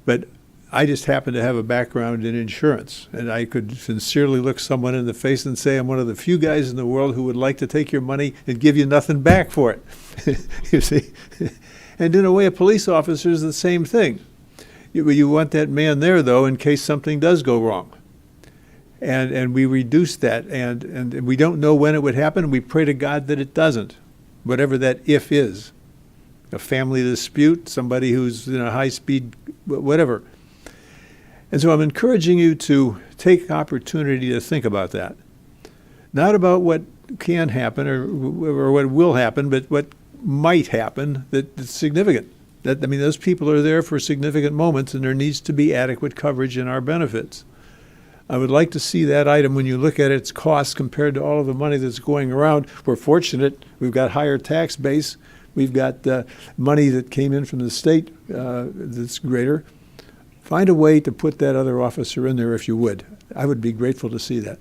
But I just happen to have a background in insurance, and I could sincerely look someone in the face and say, I'm one of the few guys in the world who would like to take your money and give you nothing back for it. You see? And in a way, a police officer is the same thing. You want that man there, though, in case something does go wrong. And we reduce that, and we don't know when it would happen. We pray to God that it doesn't, whatever that if is. A family dispute, somebody who's in a high-speed, whatever. And so I'm encouraging you to take opportunity to think about that. Not about what can happen or what will happen, but what might happen that's significant. Those people are there for significant moments, and there needs to be adequate coverage in our benefits. I would like to see that item when you look at its cost compared to all of the money that's going around. We're fortunate. We've got higher tax base. We've got money that came in from the state that's greater. Find a way to put that other officer in there if you would. I would be grateful to see that.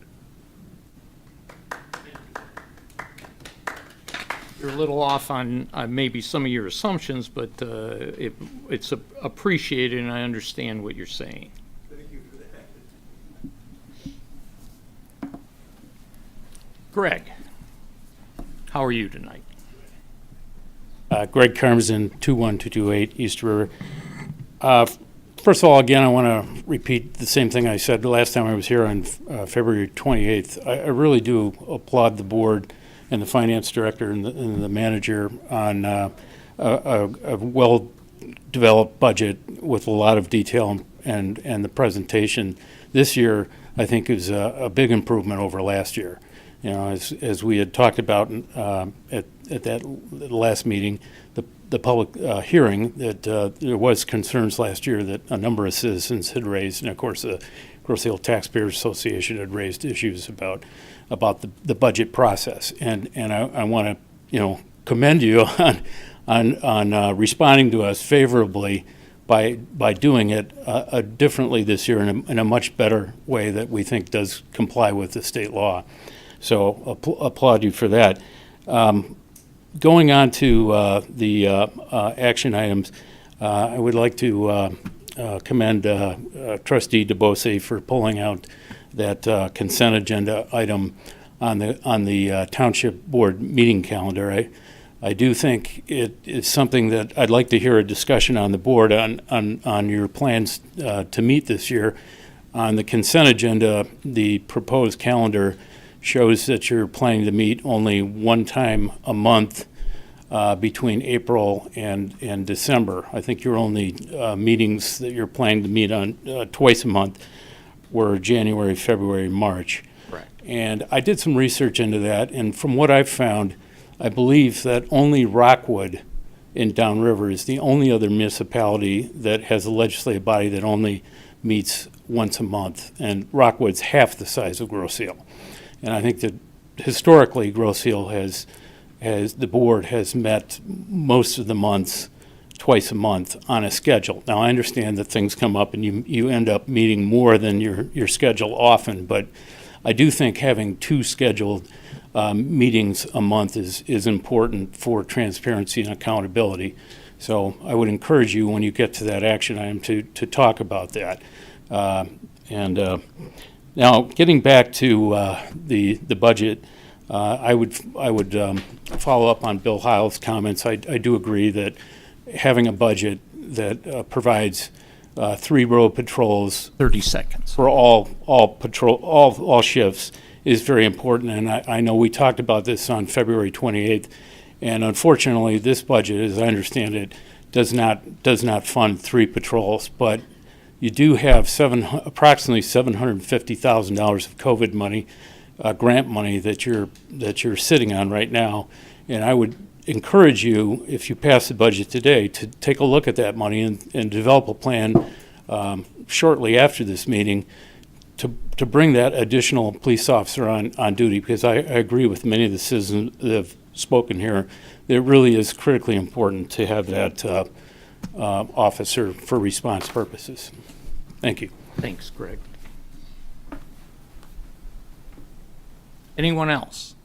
You're a little off on maybe some of your assumptions, but it's appreciated, and I understand what you're saying. Thank you for that. Greg, how are you tonight? Greg Karmazin, 21228 East River. First of all, again, I want to repeat the same thing I said the last time I was here on February 28th. I really do applaud the board and the finance director and the manager on a well-developed budget with a lot of detail and the presentation. This year, I think, is a big improvement over last year. You know, as we had talked about at that last meeting, the public hearing, that there was concerns last year that a number of citizens had raised, and of course the Grosse Ile Taxpayer Association had raised issues about the budget process, and I want to commend you on responding to us favorably by doing it differently this year in a much better way that we think does comply with the state law. So applaud you for that. Going on to the action items, I would like to commend Trustee DeBose for pulling out that consent agenda item on the Township Board meeting calendar. I do think it is something that I'd like to hear a discussion on the board on your plans to meet this year. On the consent agenda, the proposed calendar shows that you're planning to meet only one time a month between April and December. I think your only meetings that you're planning to meet on twice a month were January, February, March. Right. And I did some research into that, and from what I've found, I believe that only Rockwood in Downriver is the only other municipality that has a legislative body that only meets once a month, and Rockwood's half the size of Grosse Ile. And I think that historically, Grosse Ile the board has met most of the months, twice a month on a schedule. Now, I understand that things come up and you end up meeting more than your schedule often, but I do think having two scheduled meetings a month is important for transparency and accountability. So I would encourage you, when you get to that action item, to talk about that. Now, getting back to the budget, I would follow up on Bill Heil's comments. I do agree that having a budget that provides 3 road patrols 30 seconds. for all shifts is very important. And I know we talked about this on February 28th, and unfortunately, this budget, as I understand it, does not fund 3 patrols, but you do have approximately $750,000 of COVID money, grant money that you're sitting on right now, and I would encourage you, if you pass the budget today, to take a look at that money and develop a plan shortly after this meeting to bring that additional police officer on duty, because I agree with many of the citizens that have spoken here. It really is critically important to have that officer for response purposes. Thank you. Thanks, Greg. Anyone else?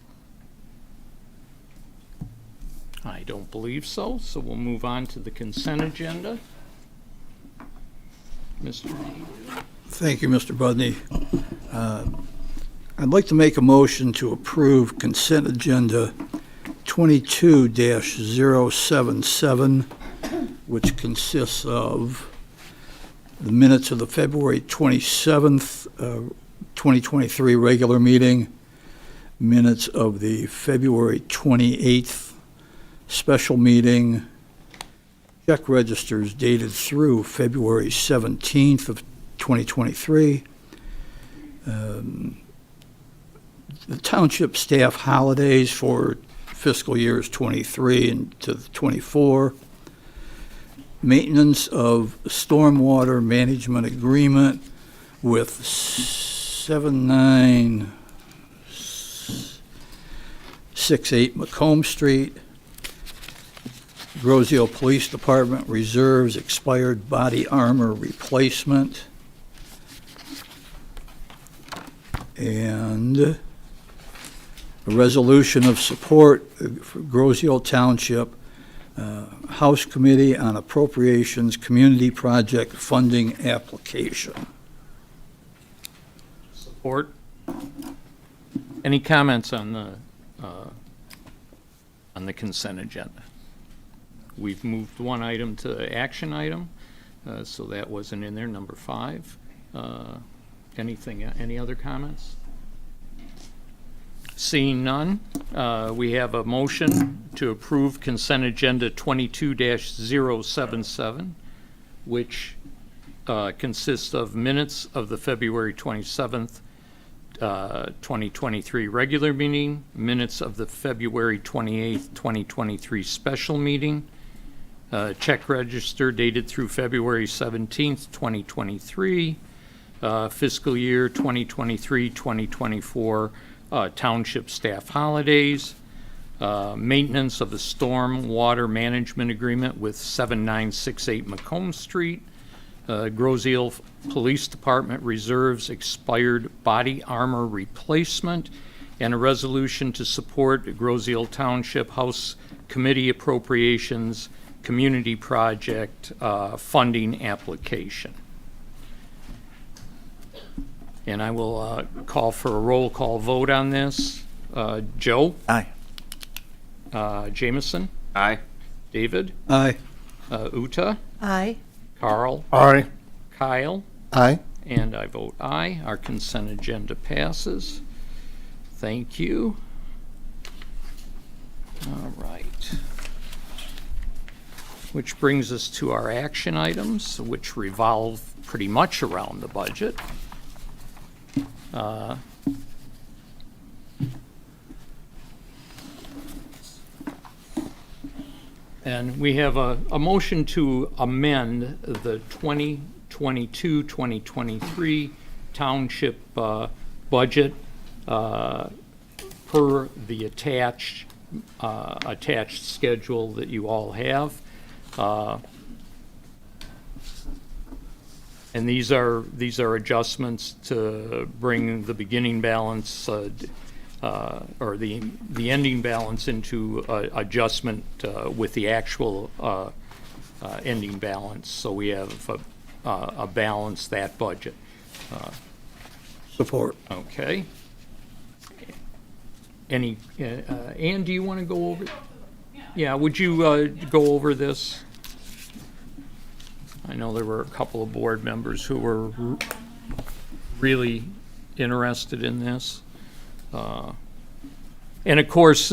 don't believe so, so we'll move on to the consent agenda. Mr. Thank you, Mr. Budney. I'd like to make a motion to approve consent agenda 22-077, which consists of the minutes of the February 27th, 2023 regular meeting, minutes of the February 28th special meeting, check registers dated through February 17th of 2023, the township staff holidays for fiscal years 23 and to 24, maintenance of stormwater management agreement with 7968 Macomb Street, Grosse Ile Police Department reserves expired body armor replacement, and a resolution of support for Grosse Ile Township House Committee on Appropriations Community Project Funding Application. Support. Any comments on the consent agenda? We've moved one item to action item, so that wasn't in there, number 5. Any other comments? Seeing none, we have a motion to approve consent agenda 22-077, which consists of minutes of the February 27th, 2023 regular meeting, minutes of the February 28th, 2023 special meeting, check register dated through February 17th, 2023, fiscal year 2023-2024 township staff holidays, maintenance of the storm water management agreement with 7968 Macomb Street, Grosse Ile Police Department reserves expired body armor replacement, and a resolution to support Grosse Ile Township House Committee Appropriations Community Project funding application. And I will call for a roll call vote on this. Joe? Aye. Jameson? Aye. David? Aye. Uta? Aye. Carl? Aye. Kyle? Aye. And I vote aye. Our consent agenda passes. Thank you. All right. Which brings us to our action items, which revolve pretty much around the budget. And we have a motion to amend the 2022-2023 township budget per the attached schedule that you all have. And these are adjustments to bring the beginning balance or the ending balance into adjustment with the actual ending balance, so we have a balance that budget. Support. Okay. Any Ann, do you want to go over? Yeah, would you go over this? I know there were a couple of board members who were really interested in this. And of course,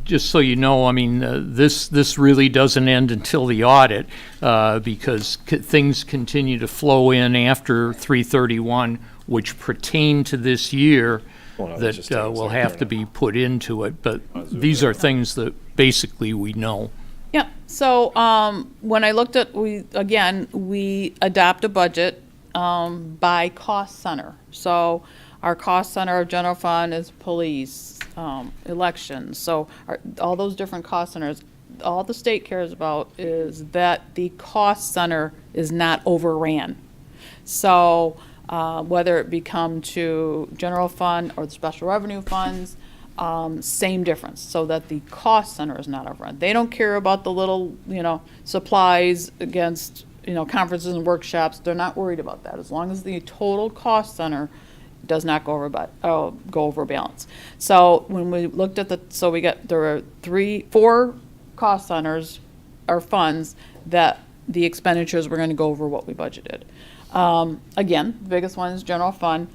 just so you know, I mean, this really doesn't end until the audit because things continue to flow in after 3/31, which pertain to this year that will have to be put into it. But these are things that basically we know. Yeah, so when I looked at, we adopt a budget by cost center. So our cost center of general fund is police, elections. So all those different cost centers, all the state cares about is that the cost center is not overran. So whether it become to general fund or the special revenue funds, same difference, so that the cost center is not overrun. They don't care about the little, supplies against, conferences and workshops. They're not worried about that, as long as the total cost center does not go over balance. So when we looked at there were 4 cost centers or funds that the expenditures were going to go over what we budgeted. Again, the biggest one is general fund.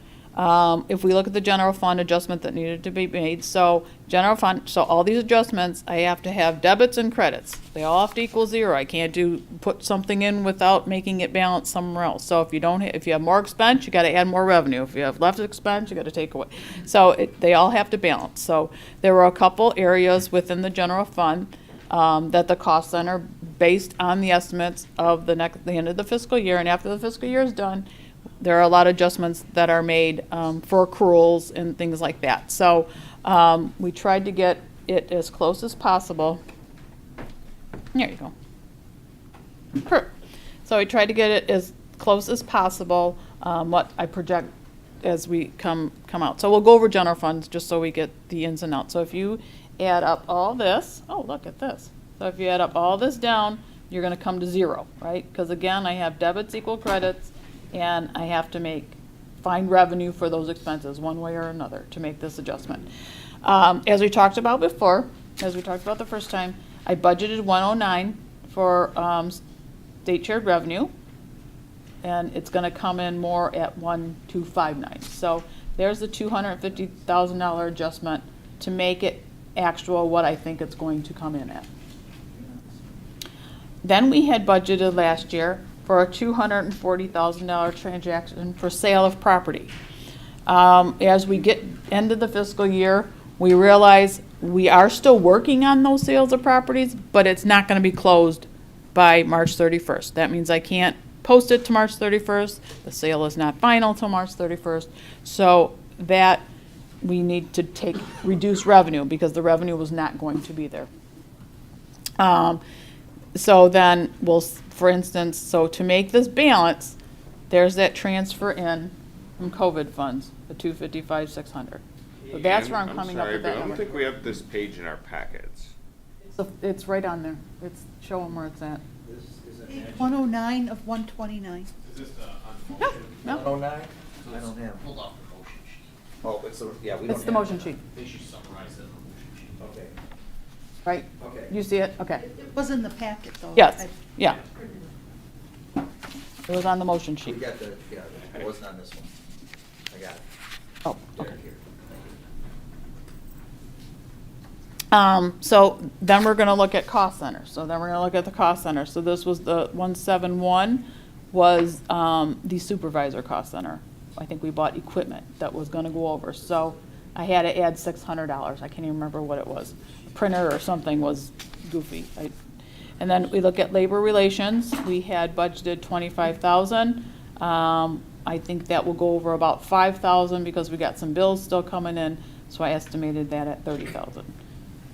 If we look at the general fund adjustment that needed to be made, so general fund, so all these adjustments, I have to have debits and credits. They all have to equal 0. I can't put something in without making it balance somewhere else. So if you have more expense, you got to add more revenue. If you have less expense, you got to take away. So they all have to balance. So there were a couple areas within the general fund that the cost center, based on the estimates of the end of the fiscal year, and after the fiscal year is done, there are a lot of adjustments that are made for accruals and things like that. So we tried to get it as close as possible. There you go. Perfect. So we tried to get it as close as possible, what I project as we come out. So we'll go over general funds just so we get the ins and outs. So if you add up all this, oh, look at this. So if you add up all this down, you're going to come to 0, right? Because again, I have debits equal credits, and I have to find revenue for those expenses one way or another to make this adjustment. As we talked about before, as we talked about the first time, I budgeted 109 for state shared revenue, and it's going to come in more at 1259. So there's the $250,000 adjustment to make it actual what I think it's going to come in at. Then we had budgeted last year for a $240,000 transaction for sale of property. As we get end of the fiscal year, we realize we are still working on those sales of properties, but it's not going to be closed by March 31st. That means I can't post it to March 31st. The sale is not final till March 31st. So that we need to reduce revenue because the revenue was not going to be there. So then for instance, so to make this balance, there's that transfer in from COVID funds, the $255,600. So that's where I'm coming up with that I don't number. think we have this page in our packets. It's right on there. Show them where it's at. Page 109 of 129. No, 109? I don't have. Hold off the motion sheet. Oh, we don't it's the motion sheet, They should summarize that in the motion sheet. Okay, right? okay. You see it? Okay. It was in the packet, though. Yes, yeah. It was on the motion We sheet. got it wasn't on this one. I got it. Oh, There, okay. here. So then we're gonna look at cost center. So then we're gonna look at the cost center. So this was the 171 was the supervisor cost center. I think we bought equipment that was gonna go over. So I had to add $600. I can't even remember what it was. A printer or something was goofy. And then we look at labor relations. We had budgeted 25,000. I think that will go over about 5,000 because we got some bills still coming in. So I estimated that at 30,000.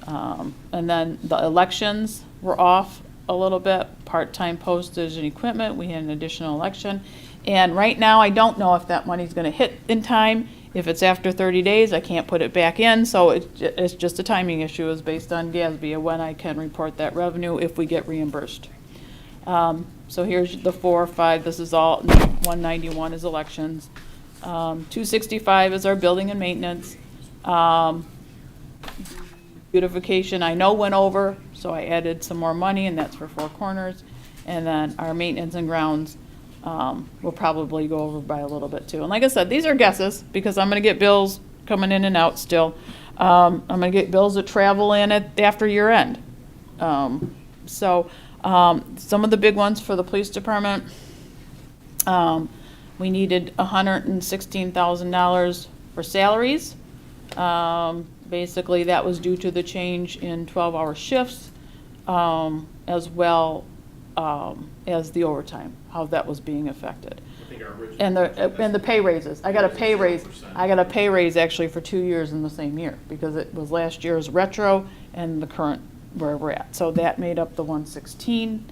And then the elections were off a little bit, part-time postage and equipment, we had an additional election. And right now, I don't know if that money's gonna hit in time. If it's after 30 days, I can't put it back in, so it's just a timing issue, is based on GASB, of when I can report that revenue if we get reimbursed. So here's the 4 or 5, this is all, 191 is elections. 265 is our building and maintenance. Beautification, I know went over, so I added some more money, and that's for Four Corners. And then our maintenance and grounds will probably go over by a little bit too. And like I said, these are guesses, because I'm gonna get bills coming in and out still. I'm gonna get bills that travel in after year end. Some of the big ones for the police department, we needed $116,000 for salaries. Basically, that was due to the change in 12-hour shifts, as well as the overtime, how that was being affected. And the pay raises. I got a pay raise. I got a pay raise actually for 2 years in the same year, because it was last year's retro and the current where we're at. So that made up the 116.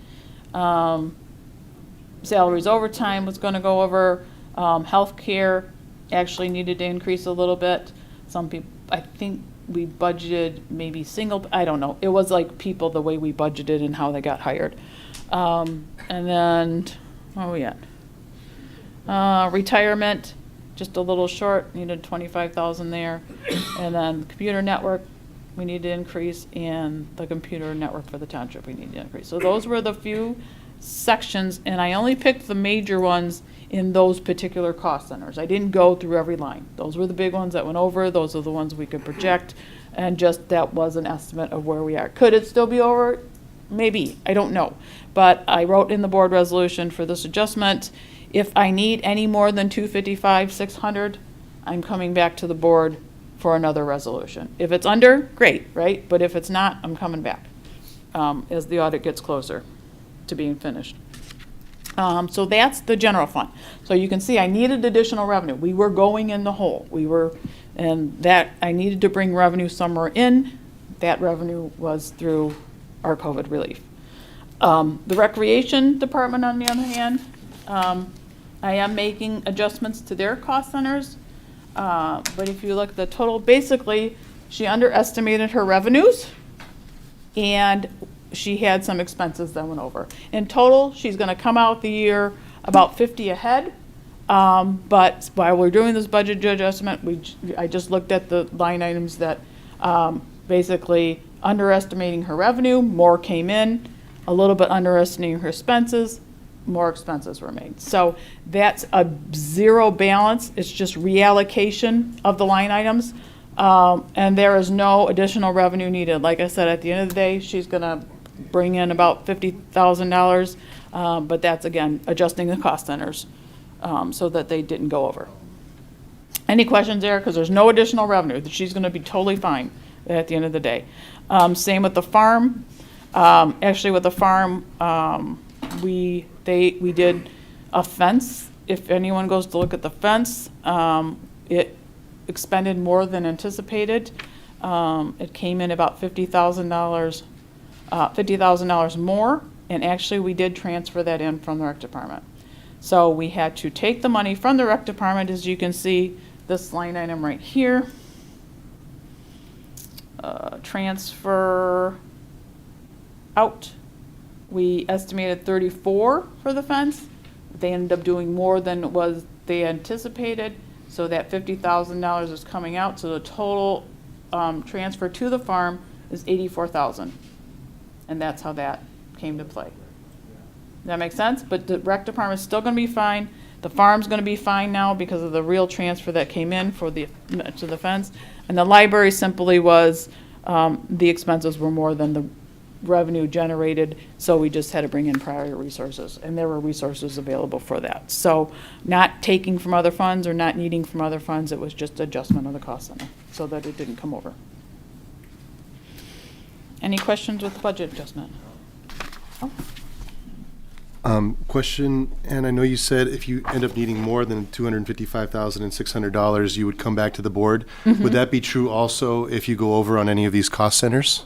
Salaries overtime was going to go over. Healthcare actually needed to increase a little bit. Some people, I think we budgeted maybe I don't know. It was like people, the way we budgeted and how they got hired. And then, where are we at? Retirement, just a little short, needed 25,000 there. And then computer network, we need to increase, and the computer network for the township, we need to increase. So those were the few sections, and I only picked the major ones in those particular cost centers. I didn't go through every line. Those were the big ones that went over, those are the ones we could project, and just that was an estimate of where we are. Could it still be over? Maybe, I don't know. But I wrote in the board resolution for this adjustment, if I need any more than 255, 600, I'm coming back to the board for another resolution. If it's under, great, right? But if it's not, I'm coming back as the audit gets closer to being finished. So that's the general fund. So you can see I needed additional revenue. We were going in the hole. And that I needed to bring revenue somewhere in. That revenue was through our COVID relief. The recreation department, on the other hand, I am making adjustments to their cost centers. But if you look at the total, basically, she underestimated her revenues, and she had some expenses that went over. In total, she's gonna come out the year about 50 ahead. But while we're doing this budget adjustment, I just looked at the line items that, basically underestimating her revenue, more came in, a little bit underestimating her expenses, more expenses were made. So that's a zero balance. It's just reallocation of the line items. And there is no additional revenue needed. Like I said, at the end of the day, she's gonna bring in about $50,000. But that's, again, adjusting the cost centers so that they didn't go over. Any questions there? Because there's no additional revenue. She's gonna be totally fine at the end of the day. Same with the farm. Actually, with the farm, we did a fence. If anyone goes to look at the fence, it expended more than anticipated. It came in about $50,000 more, and actually we did transfer that in from the rec department. So we had to take the money from the rec department, as you can see, this line item right here. Transfer out. We estimated 34 for the fence. They ended up doing more than was they anticipated, so that $50,000 is coming out. So the total transfer to the farm is $84,000, and that's how that came to play. Does that make sense? But the rec department is still going to be fine. The farm's going to be fine now because of the real transfer that came in for to the fence, and the library simply was the expenses were more than the revenue generated, so we just had to bring in prior resources, and there were resources available for that. So not taking from other funds or not needing from other funds, it was just adjustment of the cost center so that it didn't come over. Any questions with the budget adjustment? Oh. Question, and I know you said if you end up needing more than $255,600, you would come back to the board. Mm-hmm. Would that be true also if you go over on any of these cost centers?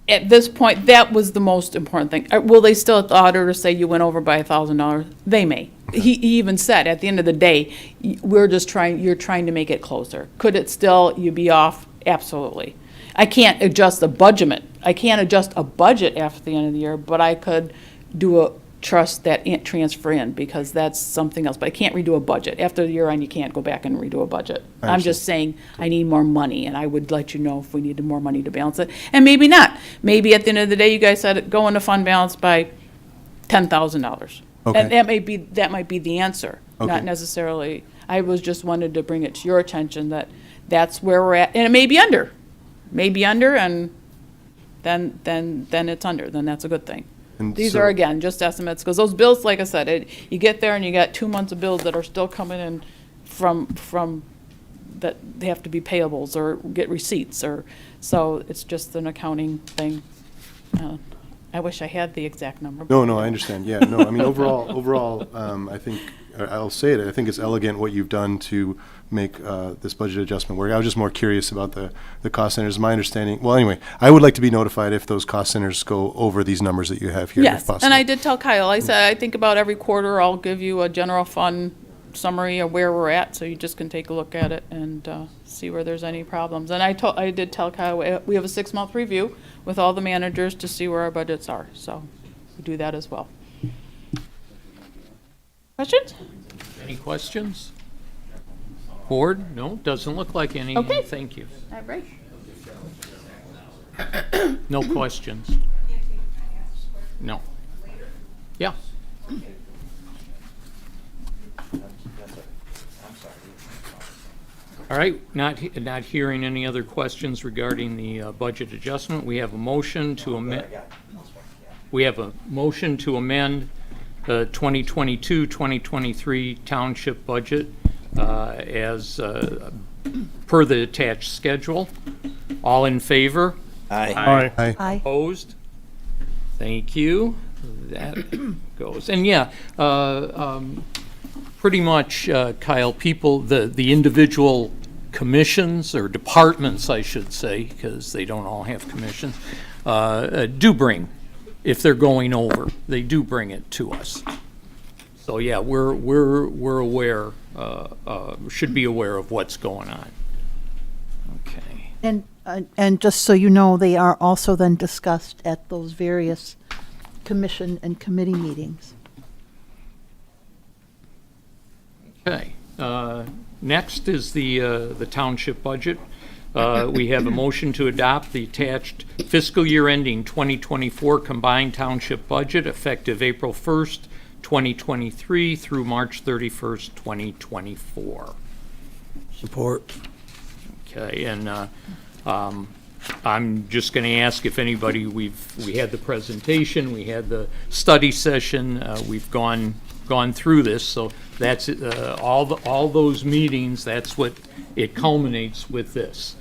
At this point, that was the most important thing. Will they still, at the auditor, say you went over by $1,000? They may. He even said, at the end of the day, you're trying to make it closer. Could it still, you be off? Absolutely. I can't adjust the budget. I can't adjust a budget after the end of the year, but I could do a trust that transfer in, because that's something else. But I can't redo a budget. After the year end, you can't go back and redo a budget. I'm just saying I need more money, and I would let you know if we needed more money to balance it. And maybe not. Maybe at the end of the day, you guys said go into fund balance by $10,000. Okay. And that might be the answer, Okay. not necessarily. I was just wanted to bring it to your attention that that's where we're at, and it may be under, and then it's under. Then that's a good thing. And These so- are, again, just estimates, because those bills, like I said, you get there and you got 2 months of bills that are still coming in from that they have to be payables or get receipts, or, so it's just an accounting thing. I wish I had the exact number. No, I understand. Yeah, no, I mean, overall, I think, I'll say it, I think it's elegant what you've done to make this budget adjustment work. I was just more curious about the cost centers. My understanding, well, anyway, I would like to be notified if those cost centers go over these numbers that you have here, if Yes, possible. and I did tell Kyle, I said, I think about every quarter I'll give you a general fund summary of where we're at, so you just can take a look at it and see where there's any problems. And I did tell Kyle, we have a 6-month review with all the managers to see where our budgets are, so we do that as well. Questions? Any questions? Board? No, doesn't look like any. Okay. Thank you. All right. No questions? No. Yeah. All right, not hearing any other questions regarding the budget adjustment. We have a motion to amend. We have a motion to amend the 2022-2023 township budget as per the attached schedule. All in favor? Aye. Aye. Opposed? Thank you. That goes. And yeah, pretty much, Kyle, people, the individual commissions, or departments, I should say, because they don't all have commissions, do bring, if they're going over, they do bring it to us. So yeah, we're aware, should be aware of what's going on. Okay. And just so you know, they are also then discussed at those various commission and committee meetings. Okay. Next is the township budget. We have a motion to adopt the attached fiscal year ending 2024 combined township budget effective April 1st, 2023 through March 31st, 2024. Support. Okay, and I'm just going to ask if anybody, we had the presentation, we had the study session, we've gone through this, so that's all those meetings. That's what it culminates with this.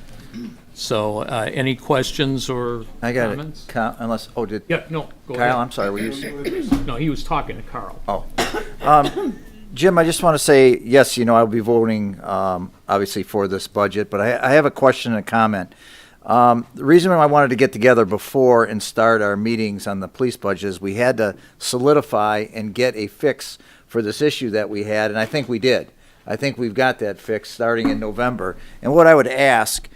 So, any questions or I got comments? it. Unless, did Yeah, no, go Kyle, ahead. I'm sorry, were you? No, he was talking to Carl. Jim, I just want to say, yes, I'll be voting, obviously, for this budget, but I have a question and a comment. The reason I wanted to get together before and start our meetings on the police budget is we had to solidify and get a fix for this issue that we had, and I think we did. I think we've got that fixed starting in November. And what I would ask,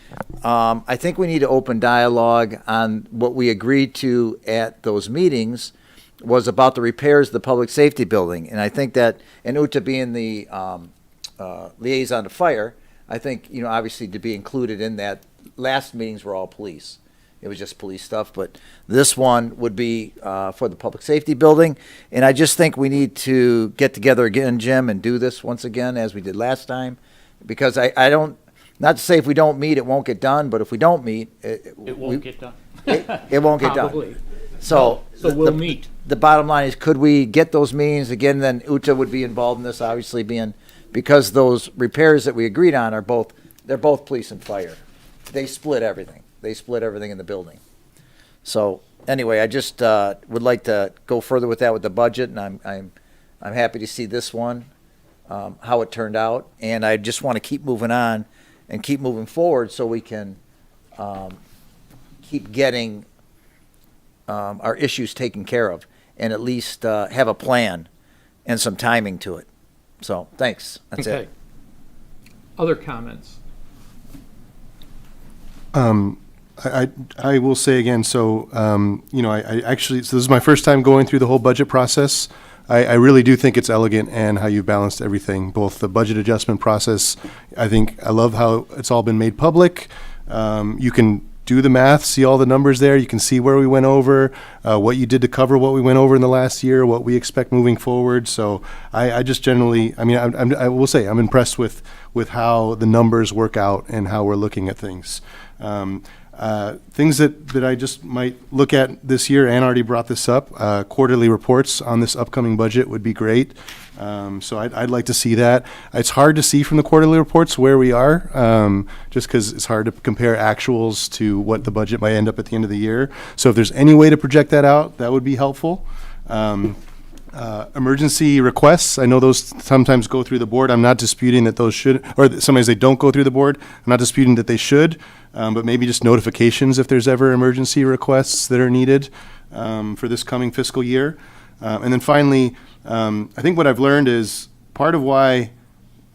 I think we need to open dialogue on what we agreed to at those meetings was about the repairs of the public safety building. And I think that, and Uta being the liaison to fire, I think, obviously to be included in that. Last meetings were all police. It was just police stuff, but this one would be for the public safety building. And I just think we need to get together again, Jim, and do this once again as we did last time. Because I don't, not to say if we don't meet, it won't get done, but if we don't meet, It won't get done. it won't get Probably. done. So we'll meet. The bottom line is, could we get those meetings again? Then Uta would be involved in this, obviously, because those repairs that we agreed on they're both police and fire. They split everything. They split everything in the building. So anyway, I just would like to go further with that with the budget, and I'm happy to see this one, how it turned out, and I just want to keep moving on and keep moving forward so we can keep getting our issues taken care of, and at least have a plan and some timing to it. So thanks. That's Okay. it. Other comments? I will say again, so, I actually, so this is my first time going through the whole budget process. I really do think it's elegant and how you balanced everything, both the budget adjustment process. I love how it's all been made public. You can do the math, see all the numbers there. You can see where we went over, what you did to cover what we went over in the last year, what we expect moving forward. So I just generally, I will say I'm impressed with how the numbers work out and how we're looking at things. Things that I just might look at this year, Ann already brought this up, quarterly reports on this upcoming budget would be great. So I'd like to see that. It's hard to see from the quarterly reports where we are, just because it's hard to compare actuals to what the budget might end up at the end of the year. So if there's any way to project that out, that would be helpful. Emergency requests, I know those sometimes go through the board. I'm not disputing that those should, or sometimes they don't go through the board. I'm not disputing that they should, but maybe just notifications if there's ever emergency requests that are needed for this coming fiscal year. And then finally, I think what I've learned is part of why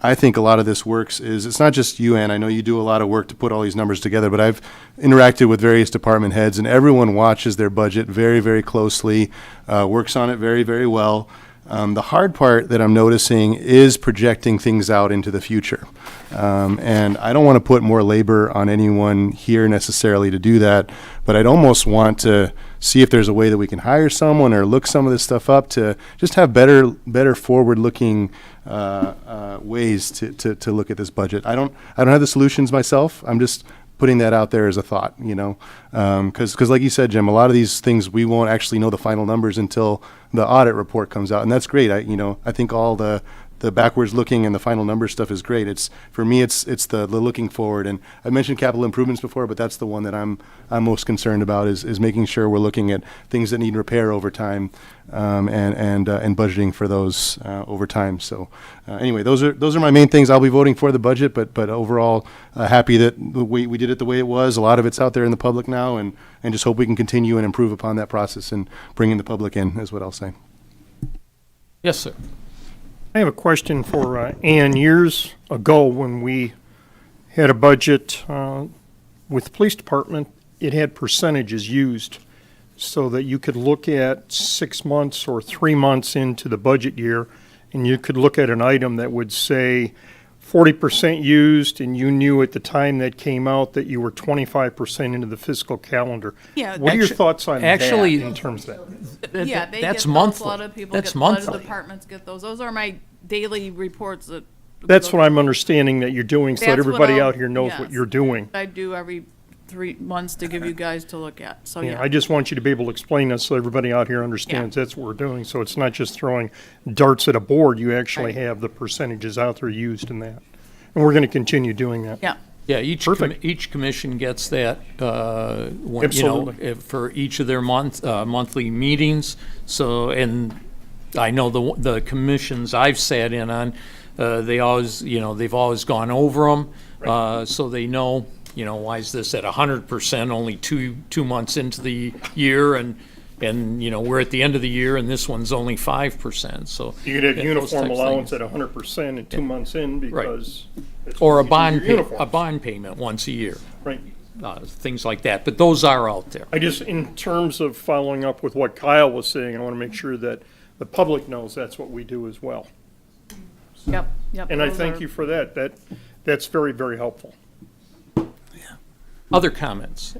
I think a lot of this works is, it's not just you, Ann, I know you do a lot of work to put all these numbers together, but I've interacted with various department heads, and everyone watches their budget very, very closely, works on it very, very well. The hard part that I'm noticing is projecting things out into the future. And I don't want to put more labor on anyone here necessarily to do that, but I'd almost want to see if there's a way that we can hire someone or look some of this stuff up to just have better forward-looking ways to look at this budget. I don't have the solutions myself. I'm just putting that out there as a thought, you know, because like you said, Jim, a lot of these things we won't actually know the final numbers until the audit report comes out, and that's great. I think all the backwards looking and the final number stuff is great. It's for me, it's the looking forward. And I mentioned capital improvements before, but that's the one that I'm most concerned about is making sure we're looking at things that need repair over time, and budgeting for those over time. So anyway, those are my main things. I'll be voting for the budget, but overall happy that we did it the way it was. A lot of it's out there in the public now, and just hope we can continue and improve upon that process and bringing the public in is what I'll say. Yes, sir. I have a question for Ann. Years ago, when we had a budget with the police department, it had percentages used so that you could look at 6 months or 3 months into the budget year, and you could look at an item that would say 40% used, and you knew at the time that came out that you were 25% into the fiscal calendar. Yeah, What are your thoughts on actually- that in terms of that? Yeah, they that's get monthly. those. A lot of people That's get, a lot monthly. of departments get those. Those are my daily reports that. That's what I'm understanding that you're doing, so that That's what everybody I'll- out here knows what yes. you're doing. I do every 3 months to give you guys to look at, so yeah. I just want you to be able to explain that so everybody out here understands that's what we're doing. So it's not just throwing darts at a board, you actually Right. have the percentages out there used in that. And we're going to continue doing that. Yeah, Yeah, each commission gets that, Absolutely. for each of their monthly meetings. So, and I know the commissions I've sat in on, they've always gone over them, so they know, why is this at 100%, only two months into the year, and we're at the end of the year, and this one's only 5%, so. You could have those uniform types of allowance things. at 100% and 2 months in because. it's Or a your bond uniforms. payment once a year, Right. things like that, but those are out there. I just, in terms of following up with what Kyle was saying, I want to make sure that the public knows that's what we do as well. yep. And I those thank are- you for that. That's very, very helpful. Other comments?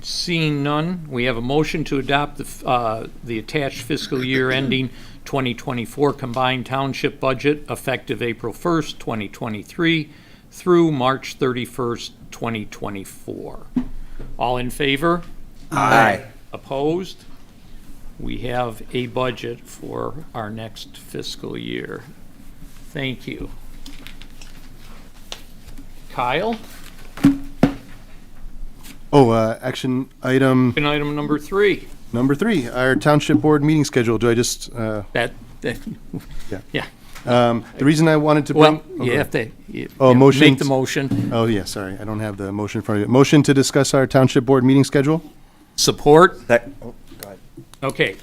Seeing none, we have a motion to adopt the attached fiscal year ending 2024 combined township budget effective April 1st, 2023 through March 31st, 2024. All in favor? Aye. Opposed? We have a budget for our next fiscal year. Thank you. Kyle? Action item And item number 3. number 3, our township board meeting schedule. Do I just, That, Yeah. yeah. the reason I wanted to bring. Well, you have to make motions. the motion. Oh, yeah, sorry, I don't have the motion in front of me. Motion to discuss our township board meeting schedule? Support? Go ahead. Okay.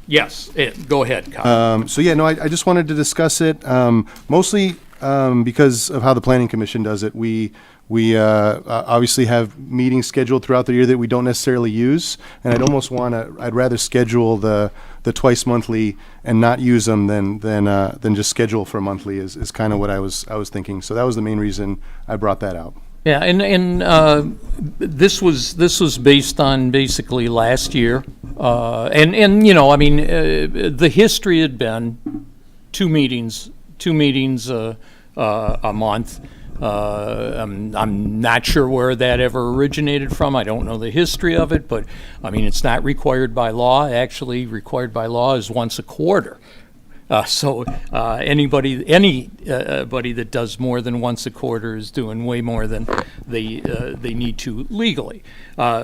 Yes, go ahead, Kyle. So yeah, no, I just wanted to discuss it, mostly because of how the planning commission does it. We obviously have meetings scheduled throughout the year that we don't necessarily use, and I'd rather schedule the twice monthly and not use them than just schedule for monthly is kind of what I was thinking. So that was the main reason I brought that out. Yeah, and this was based on basically last year, the history had been two meetings a month. I'm not sure where that ever originated from. I don't know the history of it, but it's not required by law. Actually, required by law is once a quarter. So anybody that does more than once a quarter is doing way more than they need to legally.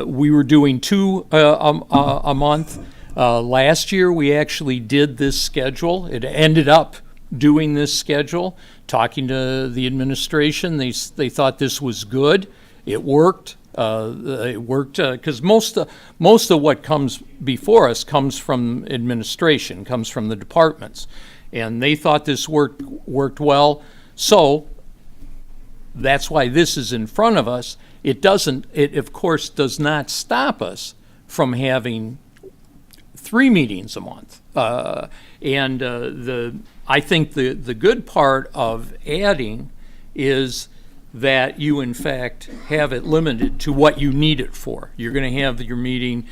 We were doing 2 a month. Last year, we actually did this schedule. It ended up doing this schedule, talking to the administration. They thought this was good. It worked. It worked because most of what comes before us comes from administration, comes from the departments. and they thought this worked well. So that's why this is in front of us. It of course does not stop us from having 3 meetings a month. I think the good part of adding is that you in fact have it limited to what you need it for. You're going to have your meeting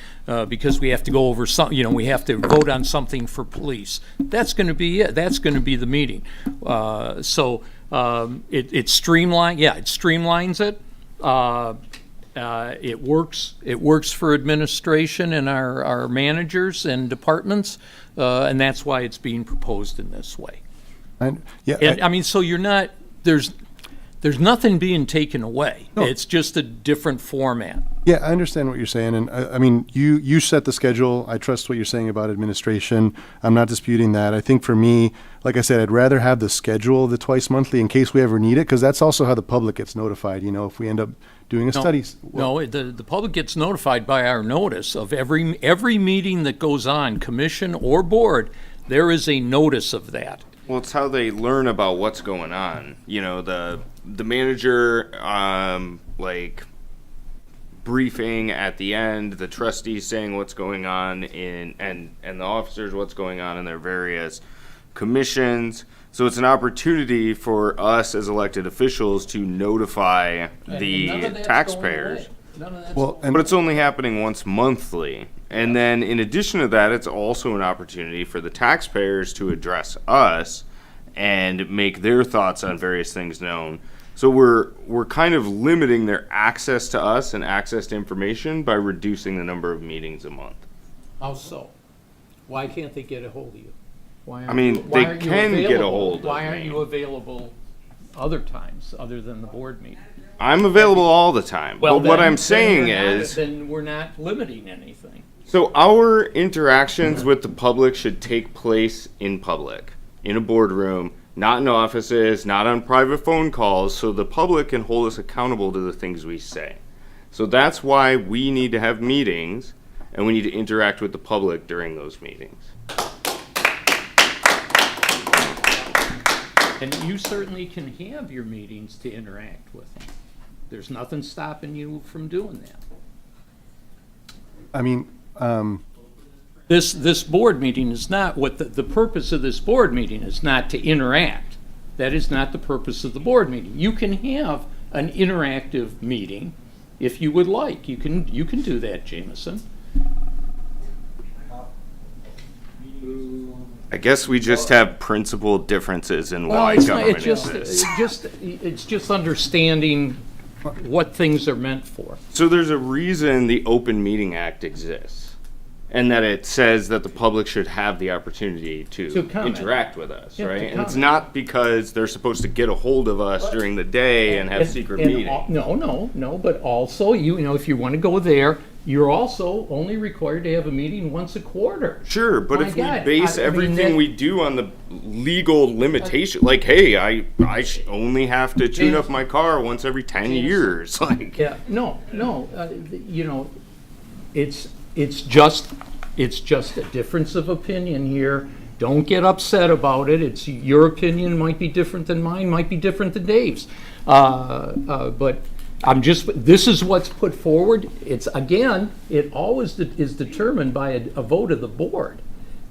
because we have to go over we have to vote on something for police. That's going to be it. That's going to be the meeting. It streamlines it. It works for administration and our managers and departments, and that's why it's being proposed in this way. So you're not, there's nothing being taken away. No. It's just a different format. Yeah, I understand what you're saying, and I mean, you set the schedule. I trust what you're saying about administration. I'm not disputing that. I think for me, like I said, I'd rather have the schedule, the twice monthly, in case we ever need it, because that's also how the public gets notified. If we end up doing a study. The public gets notified by our notice of every meeting that goes on, commission or board. There is a notice of that. Well, it's how they learn about what's going on. The manager, briefing at the end, the trustees saying what's going on and the officers what's going on in their various commissions. So it's an opportunity for us as elected officials to notify the taxpayers. But it's only happening once monthly. And then in addition to that, it's also an opportunity for the taxpayers to address us and make their thoughts on various things known. So we're kind of limiting their access to us and access to information by reducing the number of meetings a month. How so? Why can't they get a hold of you? They can get a hold of me. Why aren't you available other times other than the board meeting? I'm available all the time. But what I'm saying is... Then we're not limiting anything. So our interactions with the public should take place in public, in a boardroom, not in offices, not on private phone calls, so the public can hold us accountable to the things we say. So that's why we need to have meetings, and we need to interact with the public during those meetings. And you certainly can have your meetings to interact with them. There's nothing stopping you from doing that. I mean, This board meeting is not, the purpose of this board meeting is not to interact. That is not the purpose of the board meeting. You can have an interactive meeting if you would like. You can do that, Jameson. I guess we just have principal differences in why government exists. It's just understanding what things are meant for. So there's a reason the Open Meeting Act exists, and that it says that the public should have the opportunity to interact with us, right? And it's not because they're supposed to get a hold of us during the day and have secret meetings. No, but also, if you want to go there, you're also only required to have a meeting once a quarter. Sure, but if we base everything we do on the legal limitation, like, hey, I only have to tune up my car once every 10 years. It's just a difference of opinion here. Don't get upset about it. It's your opinion might be different than mine, might be different than Dave's. But this is what's put forward. It always is determined by a vote of the board.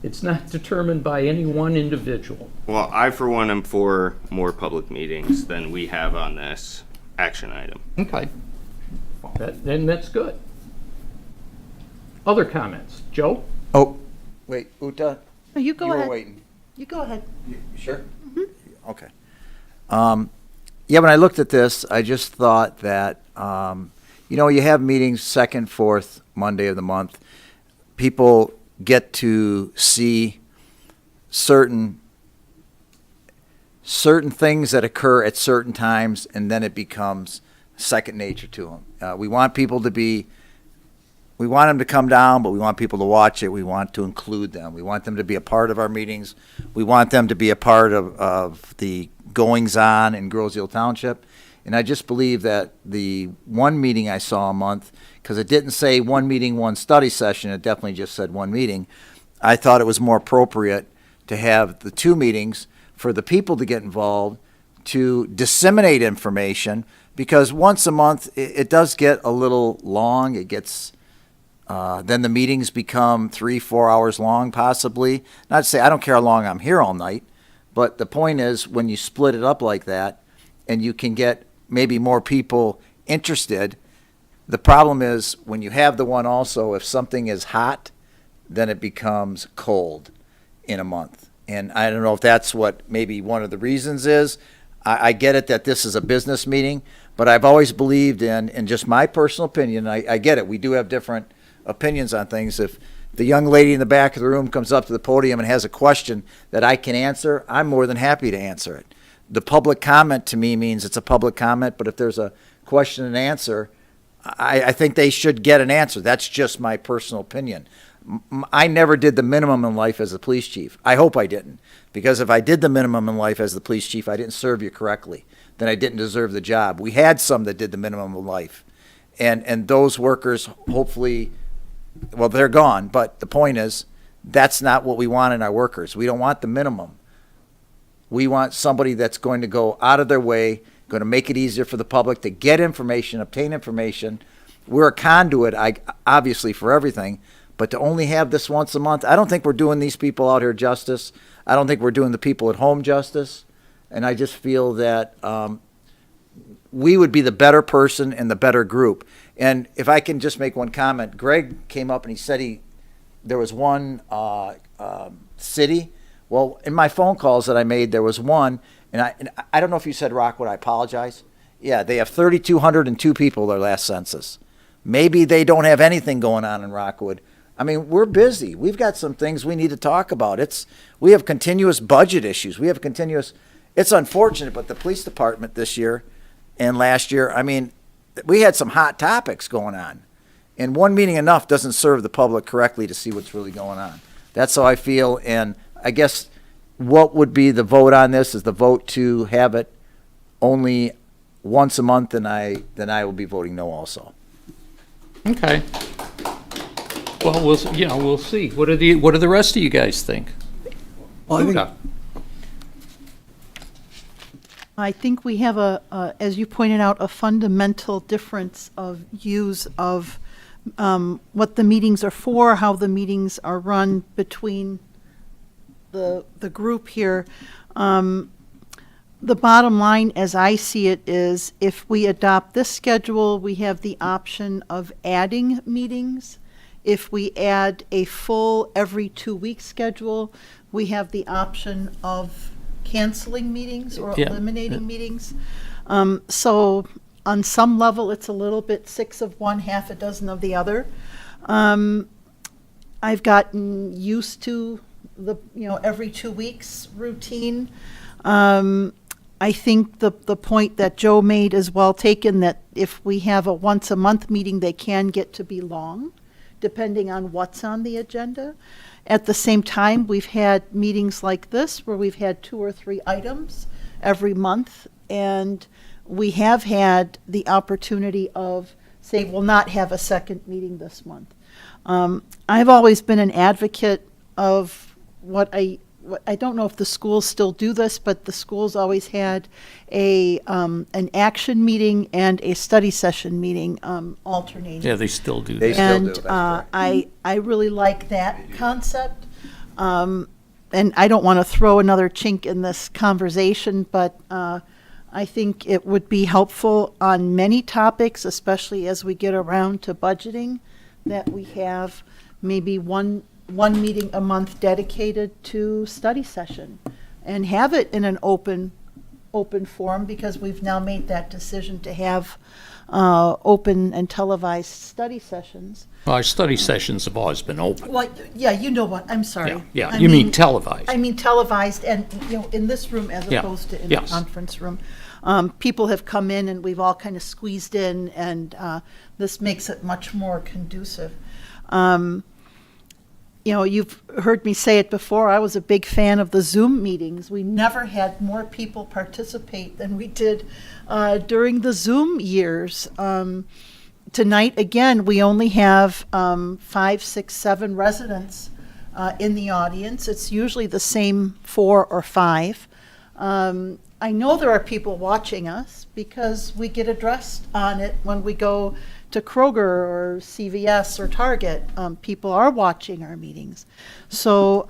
It's not determined by any one individual. Well, I, for one, am for more public meetings than we have on this action item. Okay. Then that's good. Other comments? Joe? Oh, wait, Uta? No, you go You ahead. were waiting. You go ahead. You sure? Mm-hmm. Okay. When I looked at this, I just thought that, you have meetings second, fourth Monday of the month. People get to see certain things that occur at certain times, and then it becomes second nature to them. We want them to come down, but we want people to watch it. We want to include them. We want them to be a part of our meetings. We want them to be a part of the goings-on in Grosse Ile Township. And I just believe that the one meeting I saw a month, because it didn't say one meeting, one study session, it definitely just said one meeting, I thought it was more appropriate to have the 2 meetings for the people to get involved, to disseminate information, because once a month, it does get a little long. It gets, then the meetings become 3-4 hours long, possibly. Not to say I don't care how long I'm here all night, but the point is when you split it up like that and you can get maybe more people interested, the problem is when you have the one also, if something is hot, then it becomes cold in a month. And I don't know if that's what maybe one of the reasons is. I get it that this is a business meeting, but I've always believed in just my personal opinion, I get it, we do have different opinions on things. If the young lady in the back of the room comes up to the podium and has a question that I can answer, I'm more than happy to answer it. The public comment to me means it's a public comment, but if there's a question and answer, I think they should get an answer. That's just my personal opinion. I never did the minimum in life as a police chief. I hope I didn't, because if I did the minimum in life as the police chief, I didn't serve you correctly. Then I didn't deserve the job. We had some that did the minimum in life, and those workers hopefully, well, they're gone. But the point is, that's not what we want in our workers. We don't want the minimum. We want somebody that's going to go out of their way, going to make it easier for the public to get information, obtain information. We're a conduit, obviously, for everything. But to only have this once a month, I don't think we're doing these people out here justice. I don't think we're doing the people at home justice. And I just feel that we would be the better person and the better group. And if I can just make one comment, Greg came up and he said there was one city. Well, in my phone calls that I made, there was one, and I don't know if you said Rockwood, I apologize. Yeah, they have 3,202 people their last census. Maybe they don't have anything going on in Rockwood. I mean, we're busy. We've got some things we need to talk about. We have continuous budget issues. It's unfortunate, but the police department this year and last year, I mean, we had some hot topics going on. And one meeting enough doesn't serve the public correctly to see what's really going on. That's how I feel. And I guess what would be the vote on this is the vote to have it only once a month, and then I will be voting no also. Okay. Well, we'll see. What do the rest of you guys think? Well, I think Huda. I think we have as you pointed out, a fundamental difference of views of what the meetings are for, how the meetings are run between the group here. The bottom line, as I see it, is if we adopt this schedule, we have the option of adding meetings. If we add a full every 2-week schedule, we have the option of canceling meetings or eliminating meetings. So on some level, it's a little bit 6 of one, half a dozen of the other. I've gotten used to the every 2 weeks routine. I think the point that Joe made is well taken, that if we have a once a month meeting, they can get to be long, depending on what's on the agenda. At the same time, we've had meetings like this where we've had 2 or 3 items every month, and we have had the opportunity of, say, we'll not have a second meeting this month. I've always been an advocate of what I don't know if the schools still do this, but the schools always had an action meeting and a study session meeting alternating. Yeah, they still do They that. still And do, that's correct. I really like that concept. And I don't want to throw another chink in this conversation, but I think it would be helpful on many topics, especially as we get around to budgeting, that we have maybe one meeting a month dedicated to study session, and have it in an open forum, because we've now made that decision to have open and televised study sessions. Well, our study sessions have always been open. Well, yeah, you know what, I'm sorry. Yeah, I you mean televised. I mean televised, and, in this room as Yeah, opposed to in yes. the conference room. People have come in and we've all kind of squeezed in, and this makes it much more conducive. You've heard me say it before, I was a big fan of the Zoom meetings. We never had more people participate than we did during the Zoom years. Tonight, again, we only have 5, 6, 7 residents in the audience. It's usually the same 4 or 5. I know there are people watching us because we get addressed on it when we go to Kroger or CVS or Target. People are watching our meetings. So,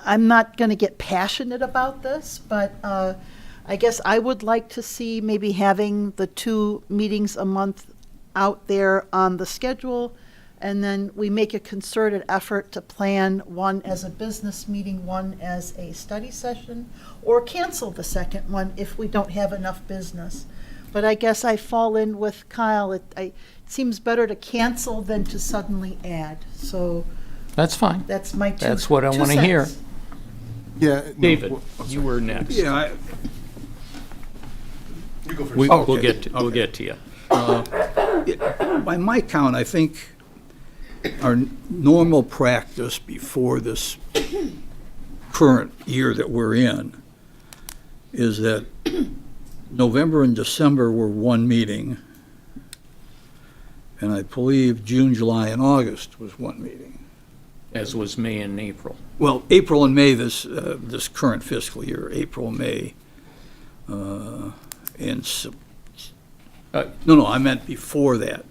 I'm not going to get passionate about this, but I guess I would like to see maybe having the 2 meetings a month out there on the schedule, and then we make a concerted effort to plan one as a business meeting, one as a study session, or cancel the second one if we don't have enough business. But I guess I fall in with Kyle. It seems better to cancel than to suddenly add. So That's fine. that's my 2 That's what I 2 want to hear. cents. Yeah. no, David, well, oh, you sorry. were next. Yeah, You go first. We'll Okay. we'll get to you. by my count, I think our normal practice before this current year that we're in is that November and December were 1 meeting, and I believe June, July, and August was 1 meeting. As was May and April. Well, April and May this current fiscal year, April, May, and no, I meant before that.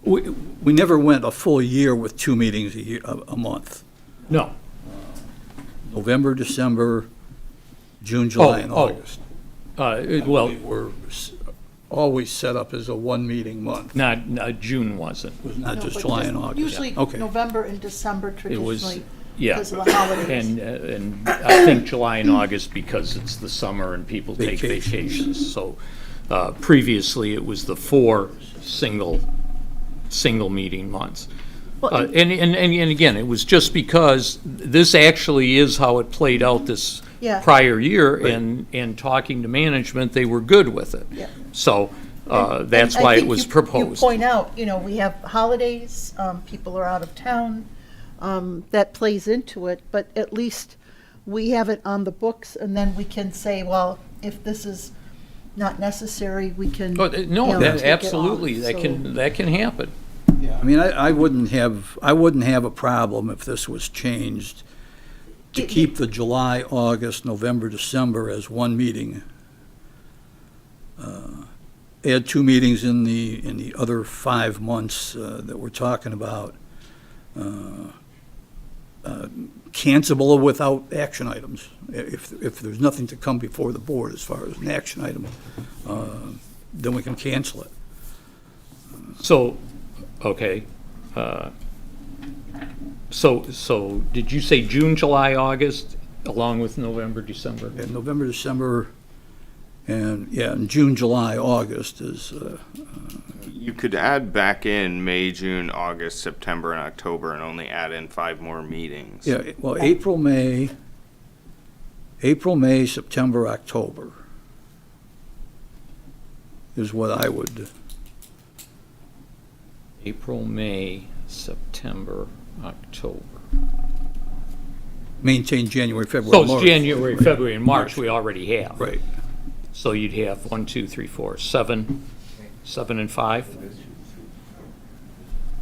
We never went a full year with 2 meetings a month. No. November, December, June, July, and oh. August. Well, We were always set up as a 1-meeting month. not June wasn't. It was not No, just but July and August. Usually Okay. November and December It was, traditionally, yeah. because of the holidays. And I think July and August because it's the summer and people take Vacations. vacations. So previously, it was the 4 single meeting months. Well, And again, it was just because this actually is how it played out this Yeah. prior year, and talking to management, they were good with it. Yeah. So And that's I why it think was you proposed. point out, we have holidays, people are out of town, that plays into it, but at least we have it on the books, and then we can say, well, if this is not necessary, we can. Oh, no, take it absolutely, off. that can happen. I mean, I wouldn't have a problem if this was changed to keep the July, August, November, December as 1 meeting. Add 2 meetings in the other 5 months that we're talking about. Cancelable without action items. If there's nothing to come before the board as far as an action item, then we can cancel it. So, okay. So did you say June, July, August, along with November, December? And November, December, and June, July, August is, You could add back in May, June, August, September, and October, and only add in 5 more meetings. well, April, May, September, October is what I would, April, May, September, October. maintain January, February, So it's March. January, February, and March we already have. Right. So you'd have 1, 2, 3, 4, 7 and 5?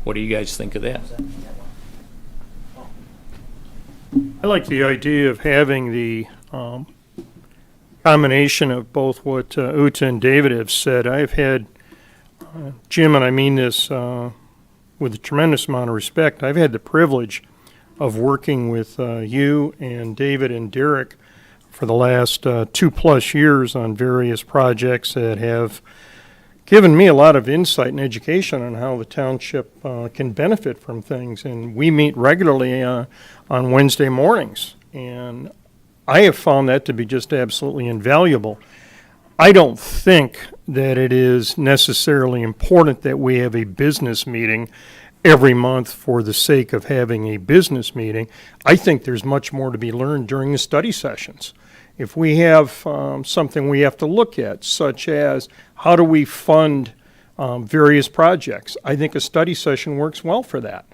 What do you guys think of that? I like the idea of having the combination of both what Uta and David have said. I've had, Jim, and I mean this with a tremendous amount of respect, I've had the privilege of working with you and David and Derek for the last 2+ years on various projects that have given me a lot of insight and education on how the township can benefit from things. And we meet regularly on Wednesday mornings, and I have found that to be just absolutely invaluable. I don't think that it is necessarily important that we have a business meeting every month for the sake of having a business meeting. I think there's much more to be learned during the study sessions. If we have something we have to look at, such as how do we fund various projects, I think a study session works well for that.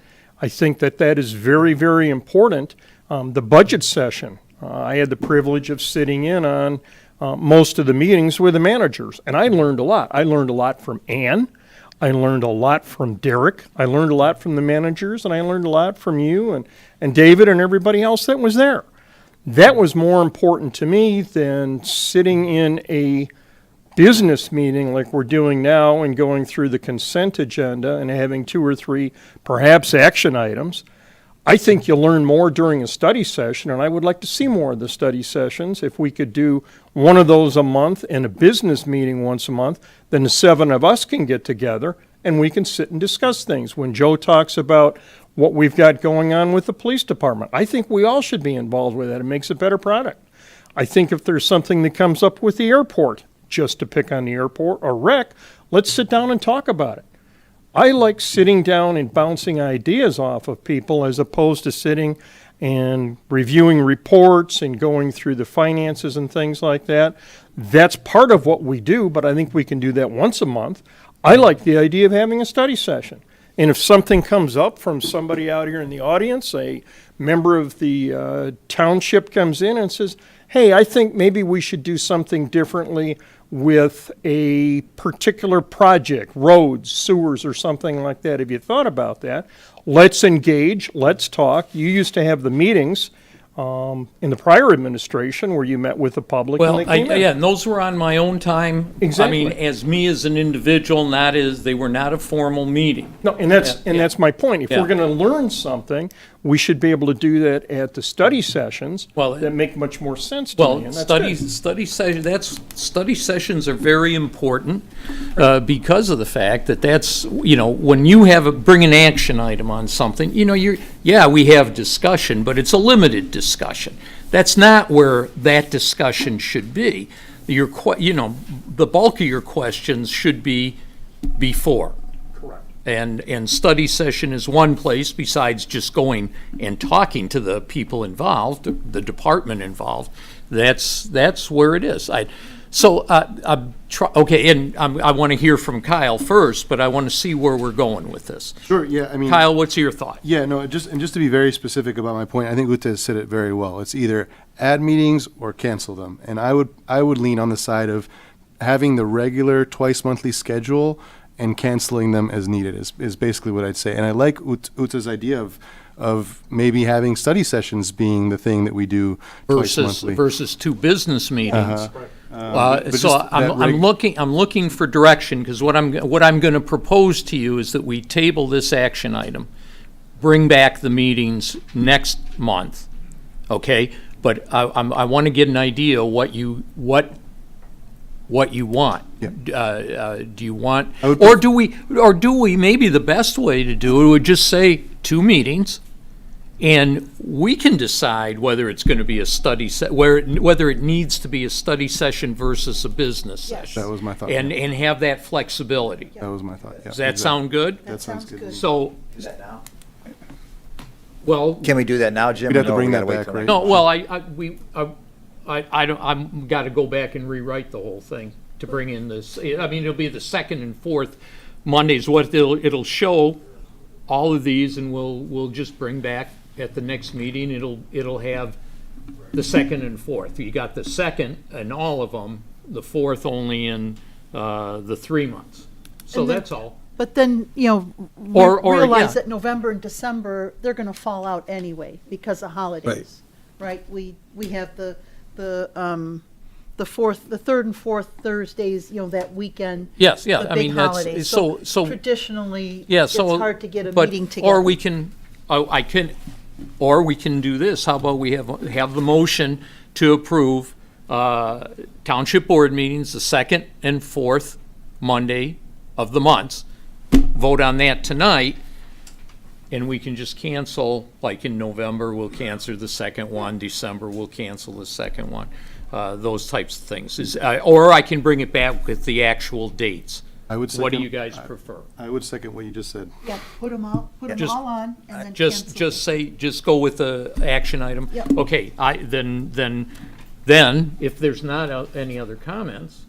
I think that that is very, very important. The budget session, I had the privilege of sitting in on most of the meetings with the managers, and I learned a lot. I learned a lot from Ann. I learned a lot from Derek. I learned a lot from the managers, and I learned a lot from you and David and everybody else that was there. That was more important to me than sitting in a business meeting like we're doing now and going through the consent agenda and having 2 or 3 perhaps action items. I think you'll learn more during a study session, and I would like to see more of the study sessions. If we could do one of those a month and a business meeting once a month, then the 7 of us can get together and we can sit and discuss things. When Joe talks about what we've got going on with the police department, I think we all should be involved with that. It makes a better product. I think if there's something that comes up with the airport, just to pick on the airport or rec, let's sit down and talk about it. I like sitting down and bouncing ideas off of people as opposed to sitting and reviewing reports and going through the finances and things like that. That's part of what we do, but I think we can do that once a month. I like the idea of having a study session. And if something comes up from somebody out here in the audience, a member of the township comes in and says, hey, I think maybe we should do something differently with a particular project, roads, sewers, or something like that. Have you thought about that? Let's engage, let's talk. You used to have the meetings in the prior administration where you met with the public and Well, they came in. yeah, and those were on my own time. Exactly. I mean, as me as an individual, they were not a formal meeting. No, and that's my point. If Yeah. we're going to learn something, we should be able to do that at the study sessions Well, that make much more sense to me. Well, And that's good. study sessions are very important because of the fact that that's, when you bring an action item on something, we have discussion, but it's a limited discussion. That's not where that discussion should be. The bulk of your questions should be before. And study session is one place besides just going and talking to the people involved, the department involved. That's where it is. I want to hear from Kyle first, but I want to see where we're going with this. Sure, yeah, I mean. Kyle, what's your thought? Yeah, no, just to be very specific about my point, I think Ute has said it very well. It's either add meetings or cancel them. And I would lean on the side of having the regular twice monthly schedule and canceling them as needed is basically what I'd say. And I like Ute's idea of maybe having study sessions being the thing that we do twice monthly. Versus 2 business meetings. But So just that I'm looking for direction, because what I'm going to propose to you is that we table this action item, bring back the meetings next month, okay? But I want to get an idea what you want. Yeah. Do you want, or do we, maybe the best way to do it would just say 2 meetings, and we can decide whether it's going to be a study whether it needs to be a study session versus a business session. That was my thought. And have that flexibility. That was my thought, yeah. Does that sound good? That sounds good. So, Do that now? well, Can we do that now, Jim? We'd have or to no, bring we that gotta wait back, till right? next- no, well, I'm got to go back and rewrite the whole thing to bring in this. I mean, it'll be the 2nd and 4th Mondays. What it'll show all of these, and we'll just bring back at the next meeting. It'll have the 2nd and 4th. You got the 2nd and all of them. The 4th only in the 3 months. So And then- that's all. But then, Or- realize yeah. that November and December, they're going to fall out anyway because of holidays, right? We have the 3rd and 4th Thursdays, that weekend. Yes, yeah. the I big mean, that's holidays. so. Traditionally, Yeah, it's so. hard to get a but- meeting together. Or we can, or we can do this. How about we have the motion to approve township board meetings the 2nd and 4th Monday of the months. Vote on that tonight, and we can just cancel, like in November, we'll cancel the 2nd one, December, we'll cancel the 2nd one. Those types of things. Or I can bring it back with the actual dates. I would What do second- you guys prefer? I would second what you just said. Yeah, put them all Just- on and then Just cancel. just go with the action item? Yep. Okay, then, if there's not any other comments,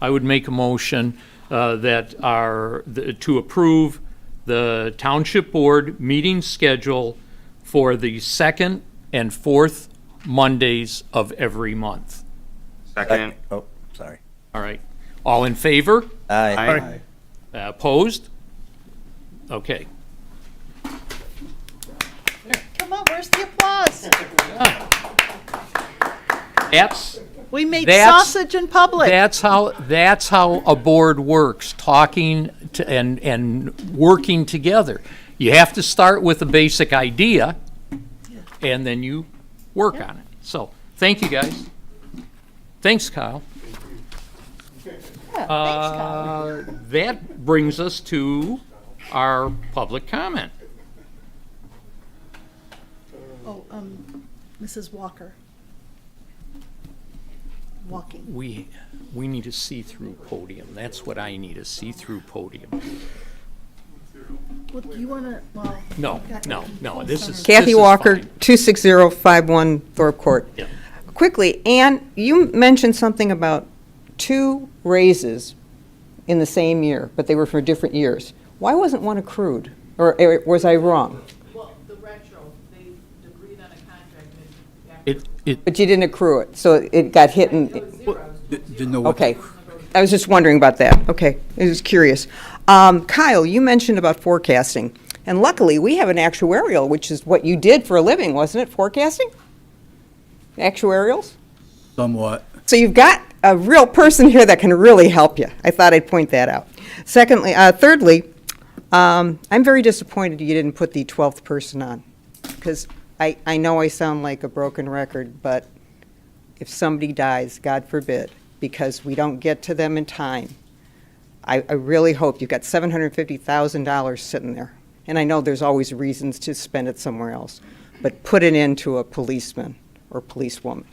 I would make a motion to approve the Township Board meeting schedule for the 2nd and 4th Mondays of every month. Second. Oh, sorry. All right. All in favor? Aye. Aye. Opposed? Okay. Come on, where's the applause? That's, We made That's- sausage in public. that's how a board works, talking to, and working together. You have to start with a basic idea, and then you work on it. So, thank you, guys. Thanks, Kyle. That brings us to our public comment. Oh, Mrs. Walker. Walking. We need a see-through podium. That's what I need, a see-through podium. Well, do you want to, well. No, this is. Kathy this is Walker, fine. 26051 Thorpe Court. Yeah. Quickly, Ann, you mentioned something about 2 raises in the same year, but they were for different years. Why wasn't one accrued? Or was I wrong? Well, the retro, they agreed on a contract. It, But you didn't accrue it, so it got hit and, Didn't know what. okay. I was just wondering about that. Okay, I was curious. Kyle, you mentioned about forecasting, and luckily, we have an actuarial, which is what you did for a living, wasn't it, forecasting? Actuarials? Somewhat. So you've got a real person here that can really help you. I thought I'd point that out. Thirdly, I'm very disappointed you didn't put the 12th person on, because I know I sound like a broken record, but if somebody dies, God forbid, because we don't get to them in time, I really hope you've got $750,000 sitting there. And I know there's always reasons to spend it somewhere else, but put it into a policeman or policewoman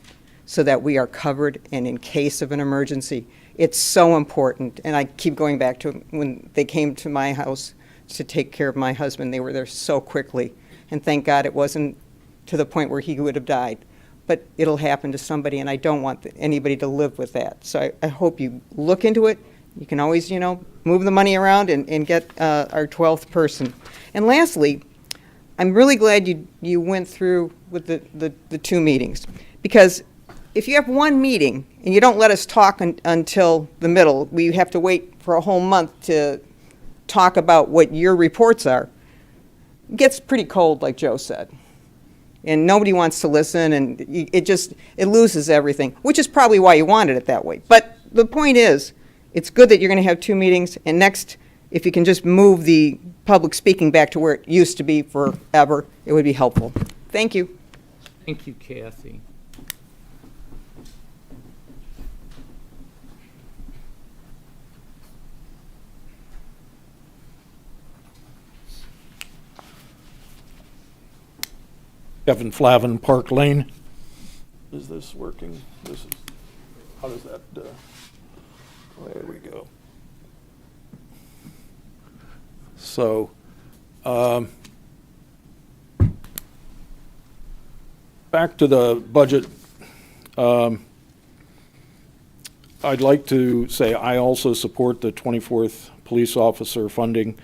so that we are covered, and in case of an emergency, it's so important. And I keep going back to when they came to my house to take care of my husband, they were there so quickly. And thank God it wasn't to the point where he would have died. But it'll happen to somebody, and I don't want anybody to live with that. So I hope you look into it. You can always, move the money around and get our 12th person. And lastly, I'm really glad you went through with the 2 meetings. Because if you have 1 meeting and you don't let us talk until the middle, we have to wait for a whole month to talk about what your reports are, it gets pretty cold, like Joe said. And nobody wants to listen, and it loses everything, which is probably why you wanted it that way. But the point is, it's good that you're going to have 2 meetings, and next, if you can just move the public speaking back to where it used to be forever, it would be helpful. Thank you. thank you, Kathy. Kevin Flavin, Parke Lane. Is this working? How does that, there we go. So, back to the budget. I'd like to say I also support the 24th police officer funding.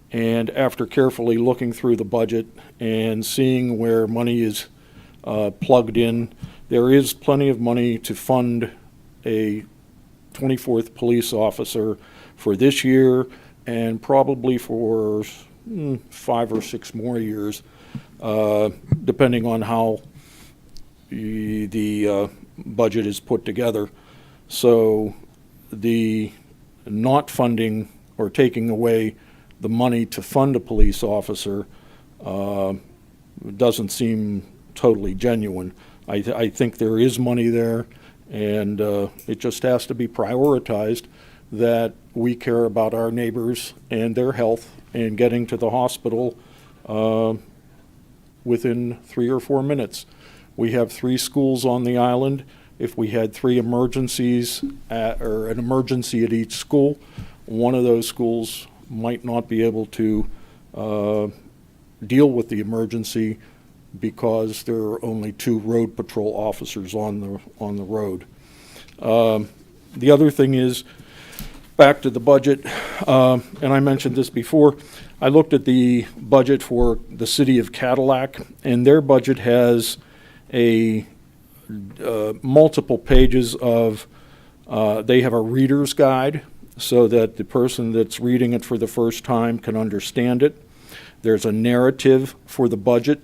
And after carefully looking through the budget and seeing where money is plugged in, there is plenty of money to fund a 24th police officer for this year and probably for 5 or 6 more years, depending on how the budget is put together. So the not funding or taking away the money to fund a police officer doesn't seem totally genuine. I think there is money there, and it just has to be prioritized that we care about our neighbors and their health and getting to the hospital within 3 or 4 minutes. We have 3 schools on the island. If we had 3 emergencies or an emergency at each school, one of those schools might not be able to deal with the emergency because there are only 2 road patrol officers on the road. The other thing is, back to the budget, and I mentioned this before, I looked at the budget for the city of Cadillac, and their budget has multiple pages of, they have a reader's guide, so that the person that's reading it for the first time can understand it. There's a narrative for the budget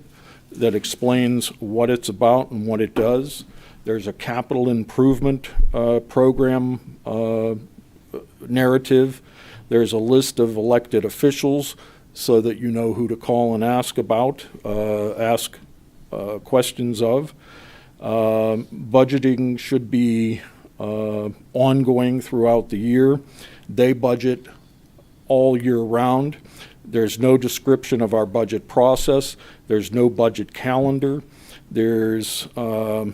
that explains what it's about and what it does. There's a capital improvement program narrative. There's a list of elected officials so that you know who to call and ask about, questions of. Budgeting should be ongoing throughout the year. They budget all year round. There's no description of our budget process. There's no budget calendar. There's no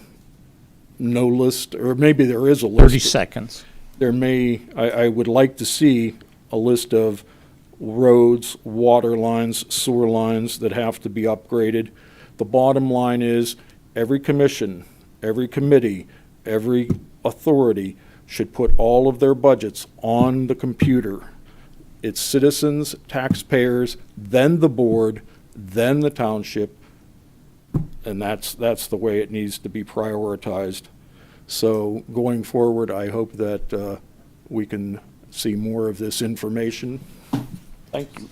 list, or maybe there is a list. 30 seconds. I would like to see a list of roads, water lines, sewer lines that have to be upgraded. The bottom line is every commission, every committee, every authority should put all of their budgets on the computer. It's citizens, taxpayers, then the board, then the township, and that's the way it needs to be prioritized. So going forward, I hope that we can see more of this information. Thank you.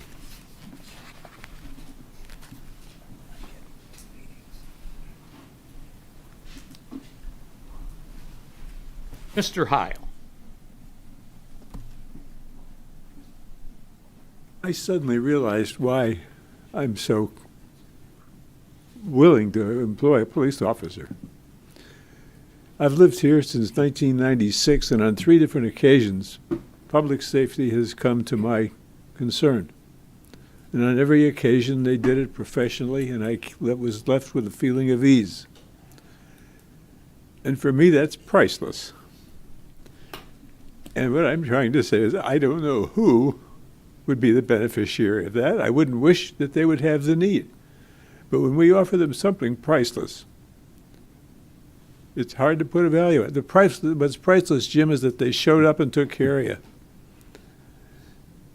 Mr. Heil. I suddenly realized why I'm so willing to employ a police officer. I've lived here since 1996, and on 3 different occasions, public safety has come to my concern. And on every occasion, they did it professionally, and I was left with a feeling of ease. And for me, that's priceless. And what I'm trying to say is I don't know who would be the beneficiary of that. I wouldn't wish that they would have the need. But when we offer them something priceless, it's hard to put a value on it. What's priceless, Jim, is that they showed up and took care of you.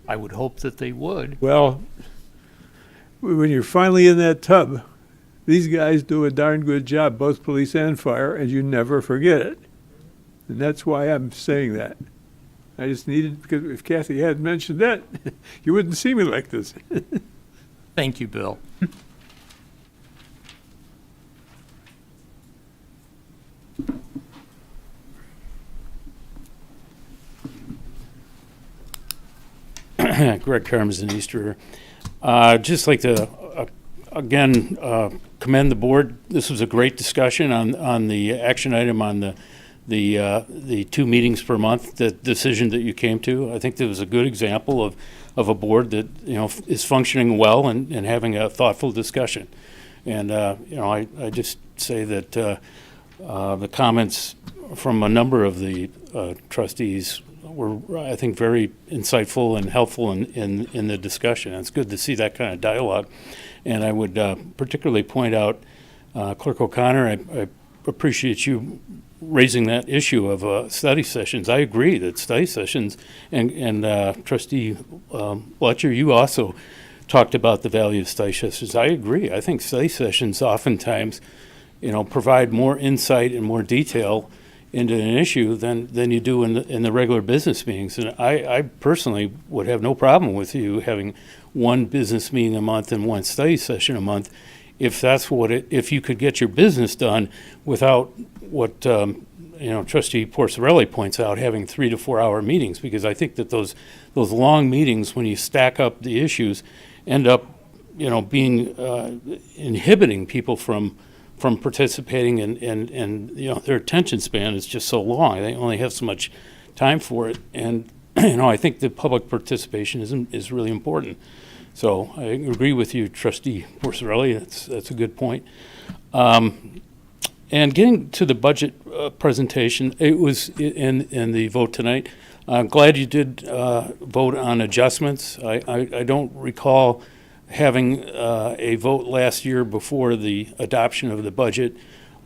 I would hope that they would. Well, when you're finally in that tub, these guys do a darn good job, both police and fire, and you never forget it. And that's why I'm saying that. I just needed, because if Kathy hadn't mentioned that, you wouldn't see me like this. Thank you, Bill. Greg Karmazin, East River. Just like to, again, commend the board. This was a great discussion on the action item on the 2 meetings per month, the decision that you came to. I think that was a good example of a board that, is functioning well and having a thoughtful discussion. And, I just say that the comments from a number of the trustees were, I think, very insightful and helpful in the discussion. It's good to see that kind of dialogue. And I would particularly point out, Clerk O'Connor, I appreciate you raising that issue of study sessions. I agree that study sessions, and Trustee Fletcher, you also talked about the value of study sessions. I agree. I think study sessions oftentimes, provide more insight and more detail into an issue than you do in the regular business meetings. And I personally would have no problem with you having 1 business meeting a month and 1 study session a month, if that's if you could get your business done without what Trustee Porcelli points out, having 3 to 4 hour meetings, because I think that those long meetings, when you stack up the issues, end up being inhibiting people from participating, and their attention span is just so long. They only have so much time for it, and I think the public participation is really important. So I agree with you, Trustee Porcelli. That's a good point. And getting to the budget presentation, it was in the vote tonight. I'm glad you did vote on adjustments. I don't recall having a vote last year before the adoption of the budget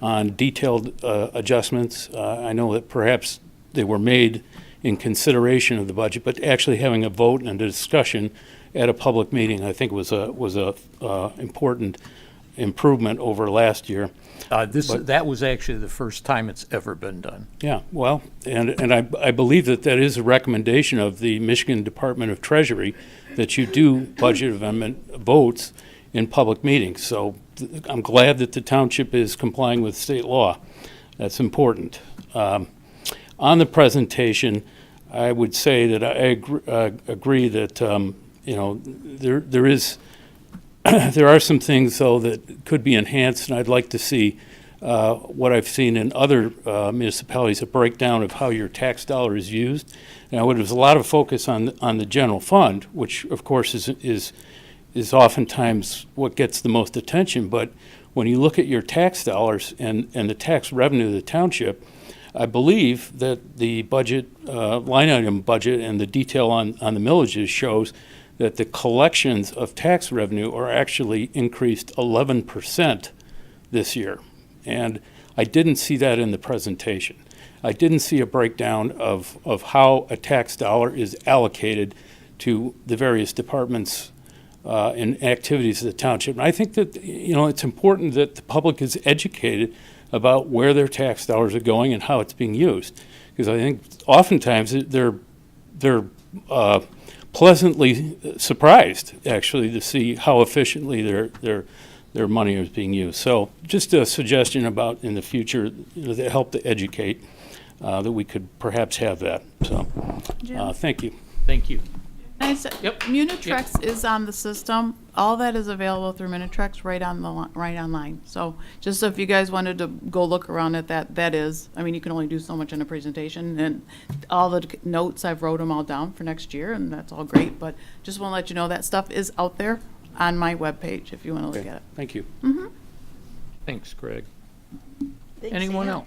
on detailed adjustments. I know that perhaps they were made in consideration of the budget, but actually having a vote and a discussion at a public meeting, I think was a important improvement over last year. That was actually the first time it's ever been done. Yeah, well, and I believe that that is a recommendation of the Michigan Department of Treasury, that you do budget amendment votes in public meetings. So I'm glad that the township is complying with state law. That's important. On the presentation, I would say that I agree that, there is, there are some things, though, that could be enhanced, and I'd like to see what I've seen in other municipalities, a breakdown of how your tax dollar is used. Now, there's a lot of focus on the general fund, which, of course, is oftentimes what gets the most attention. But when you look at your tax dollars and the tax revenue of the township, I believe that the budget, line item budget, and the detail on the millages shows that the collections of tax revenue are actually increased 11% this year. And I didn't see that in the presentation. I didn't see a breakdown of how a tax dollar is allocated to the various departments and activities of the township. And I think that, it's important that the public is educated about where their tax dollars are going and how it's being used. Because I think oftentimes they're pleasantly surprised, actually, to see how efficiently their money is being used. So just a suggestion about in the future, to help to educate, that we could perhaps have that. So, thank you. Thank you. Yep. Munitrex is on the system. All that is available through Munitrex right online. So just if you guys wanted to go look around at that is, you can only do so much in a presentation, and all the notes, I've wrote them all down for next year, and that's all great. But just want to let you know that stuff is out there on my webpage if you want to look at it. Thank you. Mm-hmm. Thanks, Greg. Thanks, Anyone Ann. else?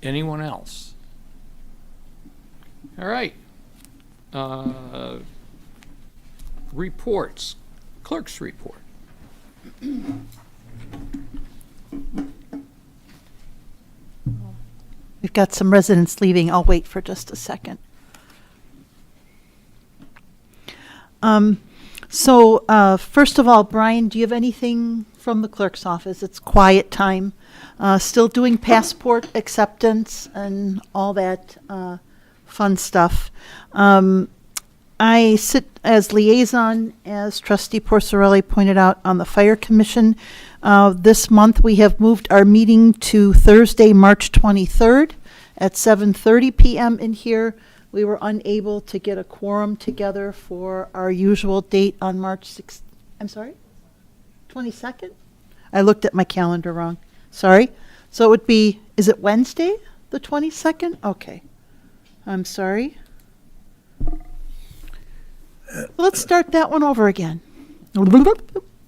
Anyone else? All right. Reports. Clerk's report. We've got some residents leaving. I'll wait for just a second. First of all, Brian, do you have anything from the clerk's office? It's quiet time. Still doing passport acceptance and all that fun stuff. I sit as liaison, as Trustee Porcerelli pointed out, on the Fire Commission. This month we have moved our meeting to Thursday, March 23rd at 7:30 p.m. in here. We were unable to get a quorum together for our usual date on March 6th. I'm sorry? 22nd? I looked at my calendar wrong. Sorry. So it would be, is it Wednesday, the 22nd? Okay. I'm sorry. Let's start that one over again.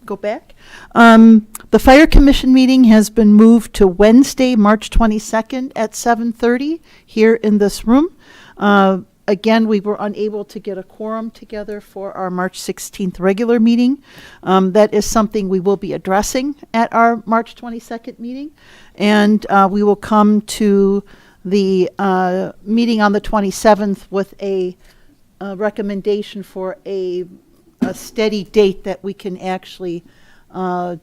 Go back. The Fire Commission meeting has been moved to Wednesday, March 22nd at 7:30 here in this room. Again, we were unable to get a quorum together for our March 16th regular meeting. That is something we will be addressing at our March 22nd meeting. And we will come to the meeting on the 27th with a recommendation for a steady date that we can actually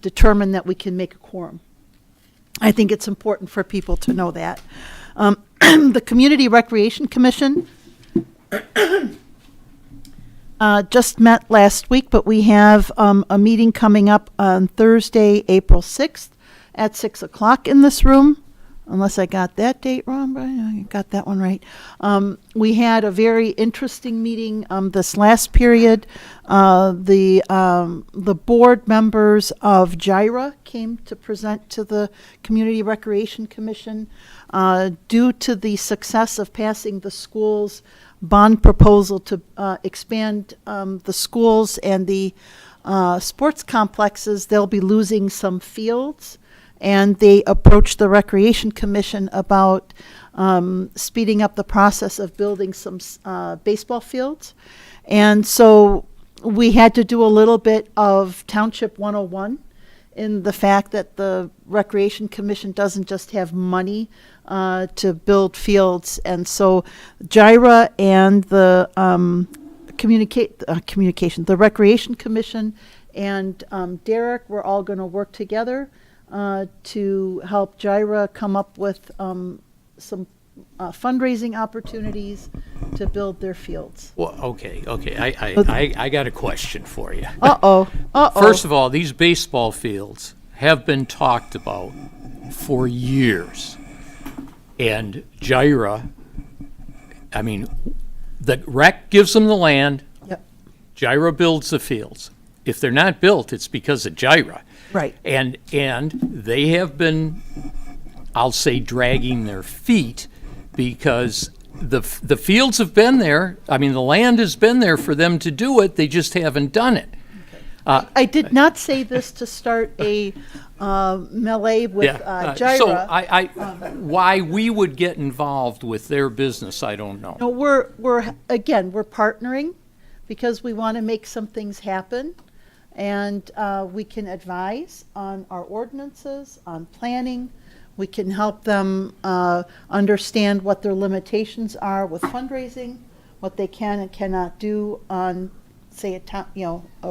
determine that we can make a quorum. I think it's important for people to know that. The Community Recreation Commission just met last week, but we have a meeting coming up on Thursday, April 6th at 6 o'clock in this room. Unless I got that date wrong, but I got that one right. We had a very interesting meeting this last period. The board members of JIRA came to present to the Community Recreation Commission. Due to the success of passing the school's bond proposal to expand the schools and the sports complexes, they'll be losing some fields. And they approached the Recreation Commission about speeding up the process of building some baseball fields. And so we had to do a little bit of Township 101 in the fact that the Recreation Commission doesn't just have money to build fields. And so JIRA and the the Recreation Commission and Derek, we're all going to work together to help Gyra come up with some fundraising opportunities to build their fields. Well, okay. I got a question for you. Uh-oh. First of all, these baseball fields have been talked about for years. And Gyra, I mean, the rec gives them the land. Yep. Gyra builds the fields. If they're not built, it's because of Gyra. Right. And they have been, I'll say, dragging their feet because the fields have been there. I mean, the land has been there for them to do it. They just haven't done it. I did not say this to start a melee with Gyra. So why we would get involved with their business, I don't know. No, we're partnering because we want to make some things happen, and we can advise on our ordinances, on planning. We can help them understand what their limitations are with fundraising, what they can and cannot do on, say, a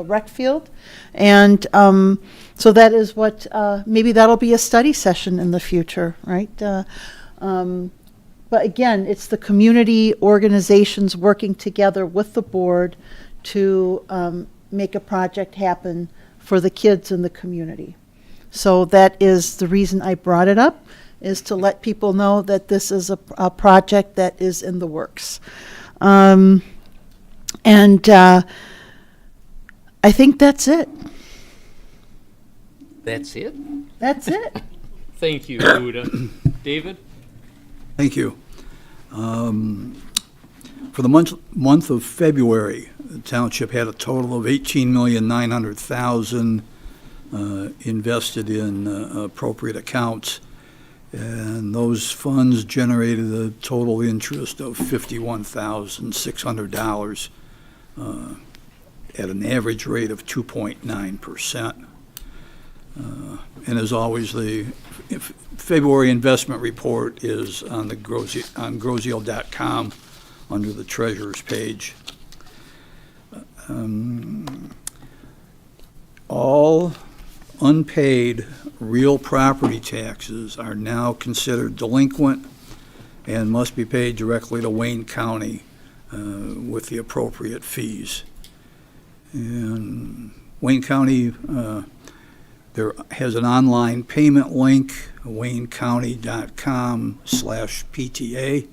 rec field. And so that is what, maybe that'll be a study session in the future, right? But again, it's the community organizations working together with the board to make a project happen for the kids in the community. So that is the reason I brought it up, is to let people know that this is a project that is in the works. And I think that's it. That's it? That's it. Thank you, Buddha. David? Thank you. For the month of February, the township had a total of $18,900,000 invested in appropriate accounts, and those funds generated a total interest of $51,600 at an average rate of 2.9%. And as always, the February investment report is on the groseile.com under the treasurer's page. All unpaid real property taxes are now considered delinquent and must be paid directly to Wayne County with the appropriate fees. And Wayne County there has an online payment link, waynecounty.com/PTA.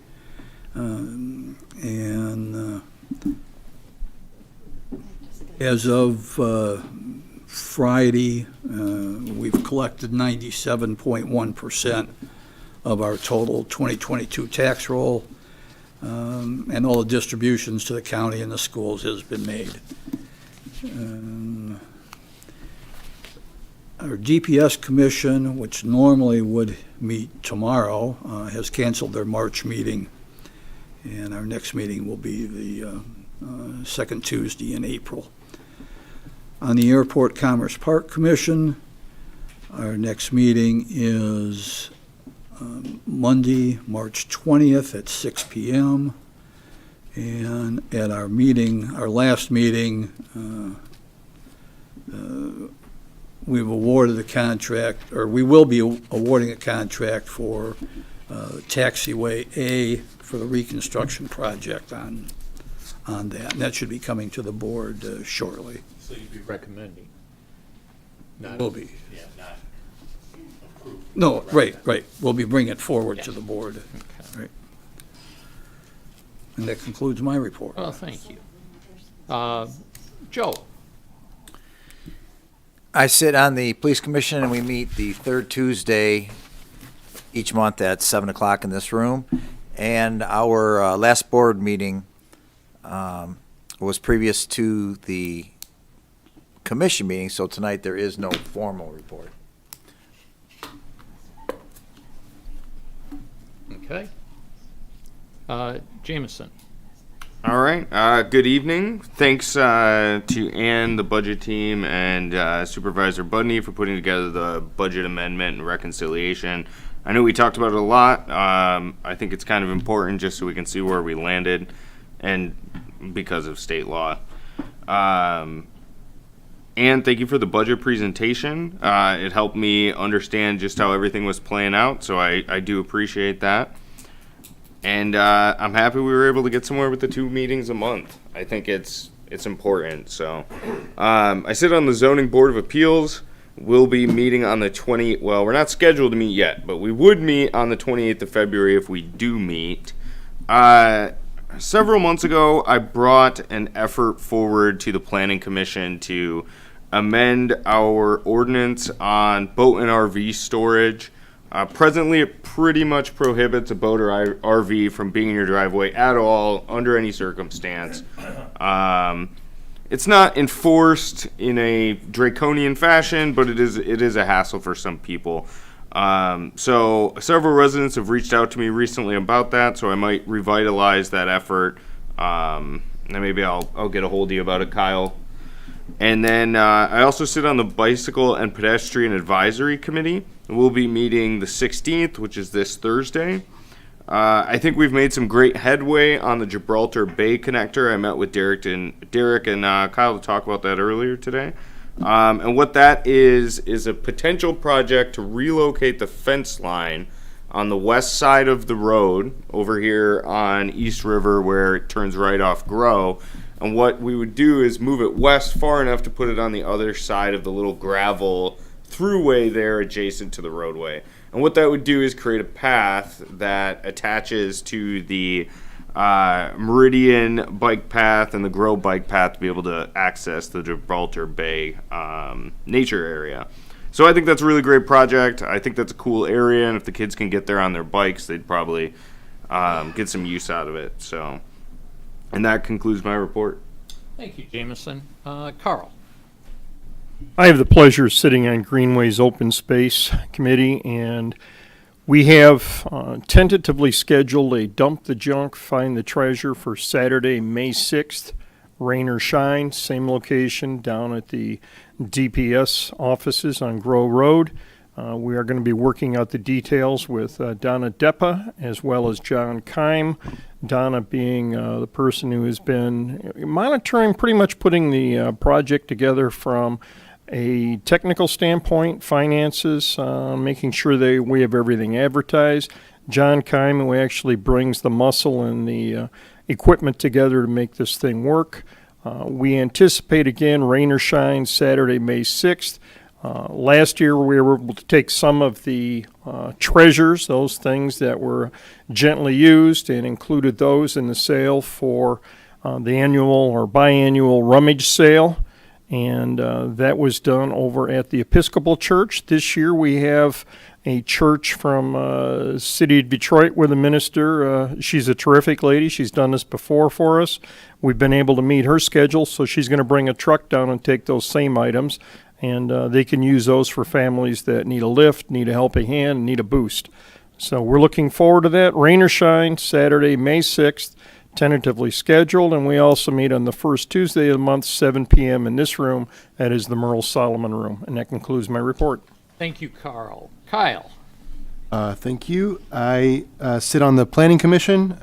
And as of Friday, we've collected 97.1% of our total 2022 tax roll, and all the distributions to the county and the schools has been made. Our DPS commission, which normally would meet tomorrow, has canceled their March meeting, and our next meeting will be the second Tuesday in April. On the Airport Commerce Park Commission, our next meeting is Monday, March 20th at 6 p.m. And at our last meeting, we've awarded a contract, or we will be awarding a contract for Taxiway A for the reconstruction project on that. And that should be coming to the board shortly. So you'd be recommending? Will be. Yeah, not approved. No, right. We'll be bringing it forward to the board. Okay. Right. And that concludes my report. Well, thank you. Joe? I sit on the police commission, and we meet the third Tuesday each month at 7 o'clock in this room. And our last board meeting was previous to the commission meeting, so tonight there is no formal report. Okay. Jameson? All right. Good evening. Thanks to Ann, the budget team, and Supervisor Budney for putting together the budget amendment and reconciliation. I know we talked about it a lot. I think it's kind of important just so we can see where we landed, and because of state law. And thank you for the budget presentation. It helped me understand just how everything was playing out, so I do appreciate that. And I'm happy we were able to get somewhere with the 2 meetings a month. I think it's important. So I sit on the Zoning Board of Appeals. We'll be meeting on the well, we're not scheduled to meet yet, but we would meet on the 28th of February if we do meet. Several months ago, I brought an effort forward to the Planning Commission to amend our ordinance on boat and RV storage. Presently, it pretty much prohibits a boat or RV from being in your driveway at all, under any circumstance. It's not enforced in a draconian fashion, but it is a hassle for some people. So several residents have reached out to me recently about that, so I might revitalize that effort. And maybe I'll get a hold of you about it, Kyle. And then I also sit on the Bicycle and Pedestrian Advisory Committee. We'll be meeting the 16th, which is this Thursday. I think we've made some great headway on the Gibraltar Bay connector. I met with Derek and Kyle to talk about that earlier today. And what that is a potential project to relocate the fence line on the west side of the road over here on East River where it turns right off Grow. And what we would do is move it west far enough to put it on the other side of the little gravel throughway there adjacent to the roadway. And what that would do is create a path that attaches to the Meridian bike path and the Grow bike path to be able to access the Gibraltar Bay nature area. So I think that's a really great project. I think that's a cool area, and if the kids can get there on their bikes, they'd probably get some use out of it. So, and that concludes my report. Thank you, Jameson. Carl. I have the pleasure of sitting on Greenway's Open Space Committee, and we have tentatively scheduled a Dump the Junk, Find the Treasure for Saturday, May 6th, rain or shine, same location down at the DPS offices on Grow Road. We are going to be working out the details with Donna Deppa as well as John Keim. Donna being the person who has been monitoring, pretty much putting the project together from a technical standpoint, finances, making sure we have everything advertised. John Keim, who actually brings the muscle and the equipment together to make this thing work. We anticipate, again, rain or shine, Saturday, May 6th. Last year, we were able to take some of the treasures, those things that were gently used, and included those in the sale for the annual or biannual rummage sale. And that was done over at the Episcopal Church. This year we have a church from City of Detroit with a minister. She's a terrific lady. She's done this before for us. We've been able to meet her schedule, so she's going to bring a truck down and take those same items. And they can use those for families that need a lift, need a helping hand, need a boost. So we're looking forward to that. Rain or shine, Saturday, May 6th. Tentatively scheduled, and we also meet on the first Tuesday of the month, 7 p.m. in this room. That is the Merle Solomon Room. And that concludes my report. Thank you, Carl. Kyle. Thank you. I sit on the Planning Commission.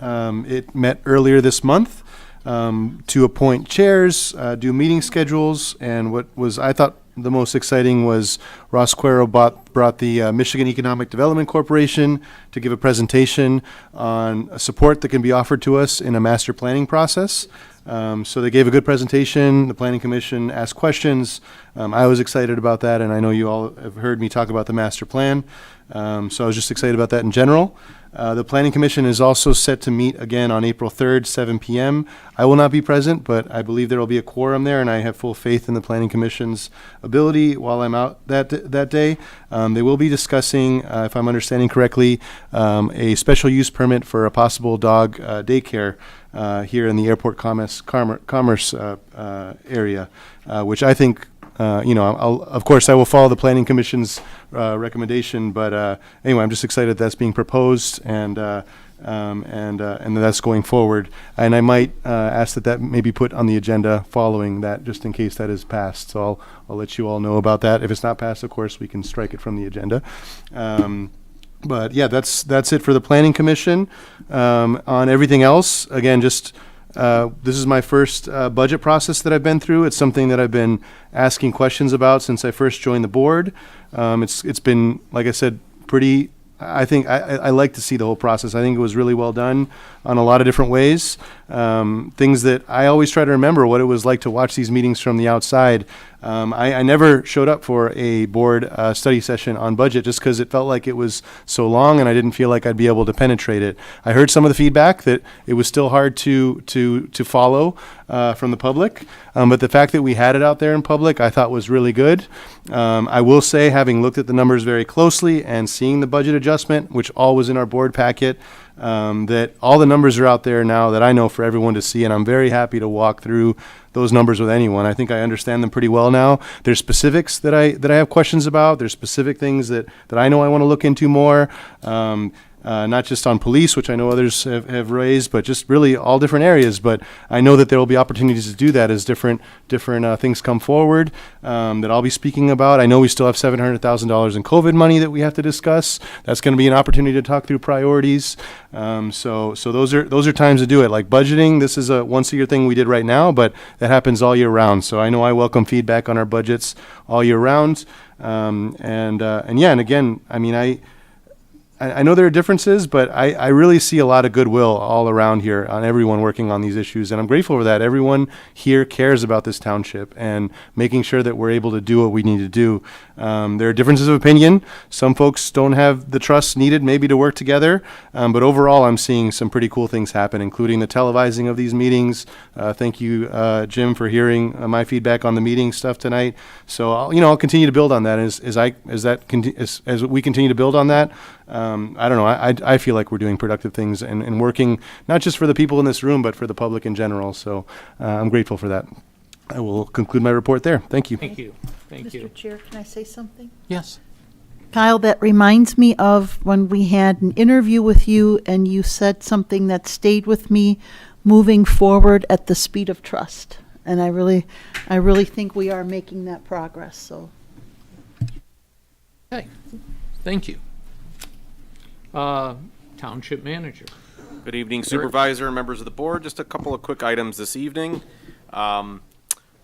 It met earlier this month to appoint chairs, do meeting schedules, and what was, I thought, the most exciting was Ross Quero brought the Michigan Economic Development Corporation to give a presentation on support that can be offered to us in a master planning process. So they gave a good presentation. The Planning Commission asked questions. I was excited about that, and I know you all have heard me talk about the master plan. So I was just excited about that in general. The Planning Commission is also set to meet again on April 3rd, 7 p.m. I will not be present, but I believe there will be a quorum there, and I have full faith in the Planning Commission's ability while I'm out that day. They will be discussing, if I'm understanding correctly, a special use permit for a possible dog daycare here in the Airport Commerce area, which I think of course, I will follow the Planning Commission's recommendation. But anyway, I'm just excited that's being proposed and that's going forward. And I might ask that may be put on the agenda following that, just in case that is passed. So I'll let you all know about that. If it's not passed, of course, we can strike it from the agenda. But yeah, that's it for the Planning Commission. On everything else, again, just This is my first budget process that I've been through. It's something that I've been asking questions about since I first joined the board. It's been, like I said, pretty. I think I like to see the whole process. I think it was really well done on a lot of different ways. Things that I always try to remember what it was like to watch these meetings from the outside. I never showed up for a board study session on budget just because it felt like it was so long and I didn't feel like I'd be able to penetrate it. I heard some of the feedback that it was still hard to follow from the public, but the fact that we had it out there in public I thought was really good. I will say, having looked at the numbers very closely and seeing the budget adjustment, which all was in our board packet, that all the numbers are out there now that I know for everyone to see, and I'm very happy to walk through those numbers with anyone. I think I understand them pretty well now. There's specifics that I have questions about. There's specific things that I know I want to look into more. Not just on police, which I know others have raised, but just really all different areas. But I know that there will be opportunities to do that as different things come forward that I'll be speaking about. I know we still have $700,000 in COVID money that we have to discuss. That's going to be an opportunity to talk through priorities. So those are times to do it. Like budgeting, this is a once a year thing we did right now, but that happens all year round. So I know I welcome feedback on our budgets all year round. And again, I mean, I know there are differences, but I really see a lot of goodwill all around here on everyone working on these issues, and I'm grateful for that. Everyone here cares about this township and making sure that we're able to do what we need to do. There are differences of opinion. Some folks don't have the trust needed maybe to work together, but overall I'm seeing some pretty cool things happen, including the televising of these meetings. Thank you, Jim, for hearing my feedback on the meeting stuff tonight. So I'll continue to build on that as we continue to build on that. I don't know. I feel like we're doing productive things and working not just for the people in this room, but for the public in general. So I'm grateful for that. I will conclude my report there. Thank you. Thank you. Thank you. Mr. Chair, can I say something? Yes. Kyle, that reminds me of when we had an interview with you and you said something that stayed with me, moving forward at the speed of trust. And I really think we are making that progress. So. Okay. Thank you. Township Manager. Good evening, Supervisor and members of the board. Just a couple of quick items this evening.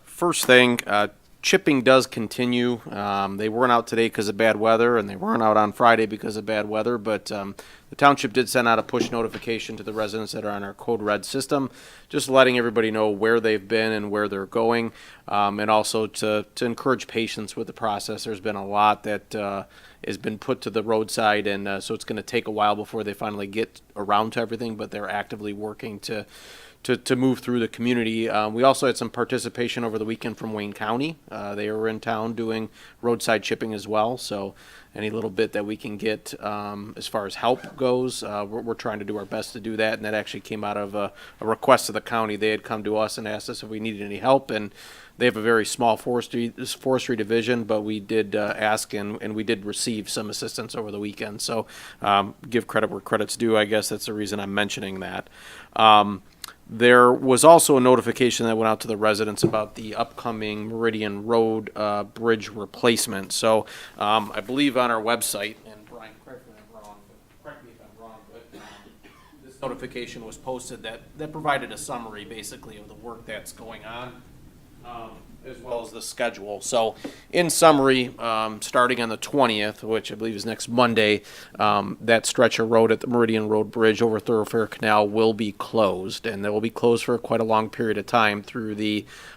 First thing, chipping does continue. They weren't out today because of bad weather, and they weren't out on Friday because of bad weather, but the township did send out a push notification to the residents that are on our Code Red system, just letting everybody know where they've been and where they're going, and also to encourage patience with the process. There's been a lot that has been put to the roadside, and so it's going to take a while before they finally get around to everything, but they're actively working to move through the community. We also had some participation over the weekend from Wayne County. They were in town doing roadside chipping as well, so any little bit that we can get as far as help goes, we're trying to do our best to do that, and that actually came out of a request of the county. They had come to us and asked us if we needed any help, and they have a very small forestry division, but we did ask and we did receive some assistance over the weekend. So give credit where credit's due. I guess that's the reason I'm mentioning that. There was also a notification that went out to the residents about the upcoming Meridian Road bridge replacement. So I believe on our website, and Brian, correct me if I'm wrong, but this notification was posted that provided a summary basically of the work that's going on, as well as the schedule. So in summary, starting on the 20th, which I believe is next Monday, that stretch of road at the Meridian Road Bridge over Thoroughfare Canal will be closed, and they will be closed for quite a long period of time through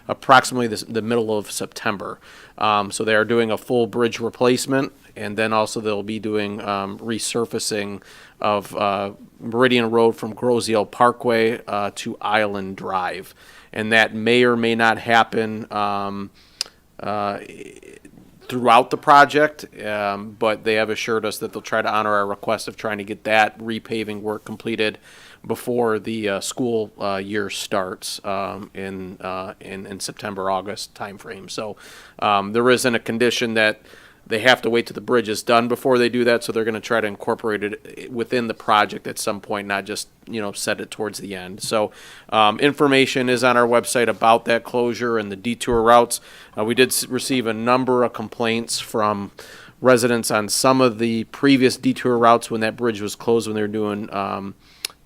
approximately the middle of September. So they are doing a full bridge replacement, and then also they'll be doing resurfacing of Meridian Road from Grosse Ile Parkway to Island Drive. And that may or may not happen throughout the project, but they have assured us that they'll try to honor our request of trying to get that repaving work completed before the school year starts in September, August timeframe. So there isn't a condition that they have to wait till the bridge is done before they do that, so they're going to try to incorporate it within the project at some point, not just set it towards the end. So information is on our website about that closure and the detour routes. We did receive a number of complaints from residents on some of the previous detour routes when that bridge was closed, when they were doing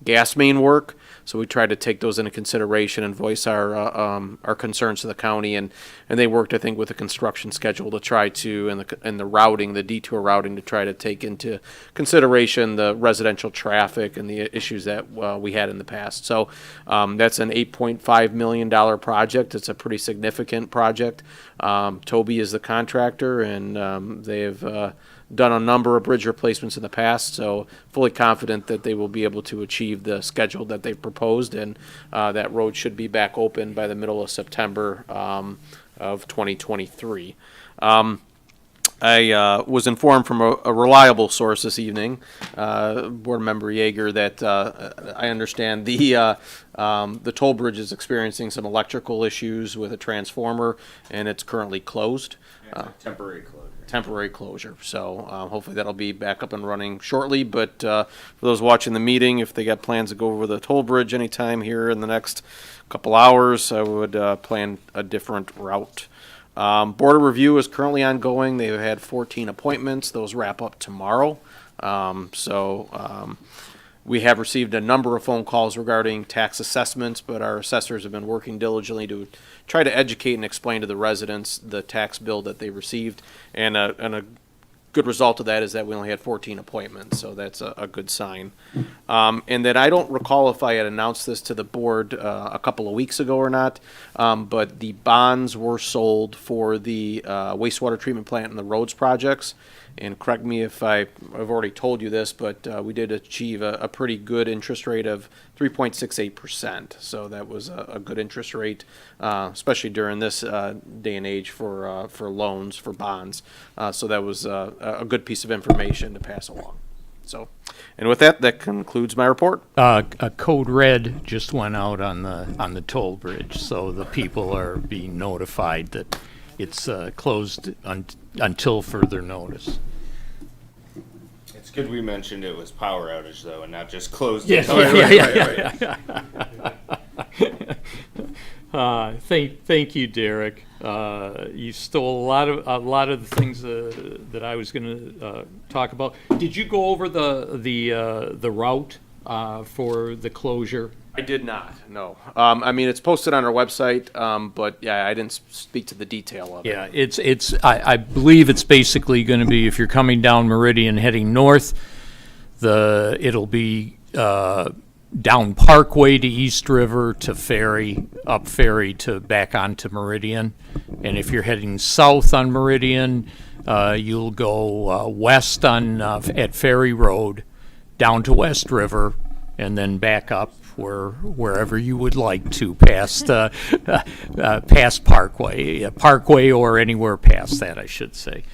gas main work. So we tried to take those into consideration and voice our concerns to the county, and they worked, I think, with the construction schedule to try to, and the routing, the detour routing, to try to take into consideration the residential traffic and the issues that we had in the past. So that's an $8.5 million project. It's a pretty significant project. Toby is the contractor, and they've done a number of bridge replacements in the past, so fully confident that they will be able to achieve the schedule that they've proposed, and that road should be back open by the middle of September of 2023. I was informed from a reliable source this evening, Board Member Yeager, that I understand the toll bridge is experiencing some electrical issues with a transformer, and it's currently closed. Temporary closure. So hopefully that'll be back up and running shortly. But for those watching the meeting, if they got plans to go over the toll bridge anytime here in the next couple hours, I would plan a different route. Board of review is currently ongoing. They've had 14 appointments. Those wrap up tomorrow. We have received a number of phone calls regarding tax assessments, but our assessors have been working diligently to try to educate and explain to the residents the tax bill that they received. And a good result of that is that we only had 14 appointments, so that's a good sign. And then I don't recall if I had announced this to the board a couple of weeks ago or not, but the bonds were sold for the wastewater treatment plant and the roads projects. And correct me if I've already told you this, but we did achieve a pretty good interest rate of 3.68%. So that was a good interest rate, especially during this day and age for loans, for bonds. So that was a good piece of information to pass along. So, and with that, that concludes my report. A code red just went out on the toll bridge, so the people are being notified that it's closed until further notice. It's good we mentioned it was power outage though, and not just closed. Yes. Thank you, Derek. You stole a lot of the things that I was going to talk about. Did you go over the route for the closure? I did not, no. I mean, it's posted on our website, but yeah, I didn't speak to the detail of it. Yeah, I believe it's basically going to be, if you're coming down Meridian heading north, it'll be down Parkway to East River to Ferry, up Ferry to back onto Meridian. And if you're heading south on Meridian, you'll go west at Ferry Road, down to West River, and then back up wherever you would like to, past Parkway or anywhere past that, I should say.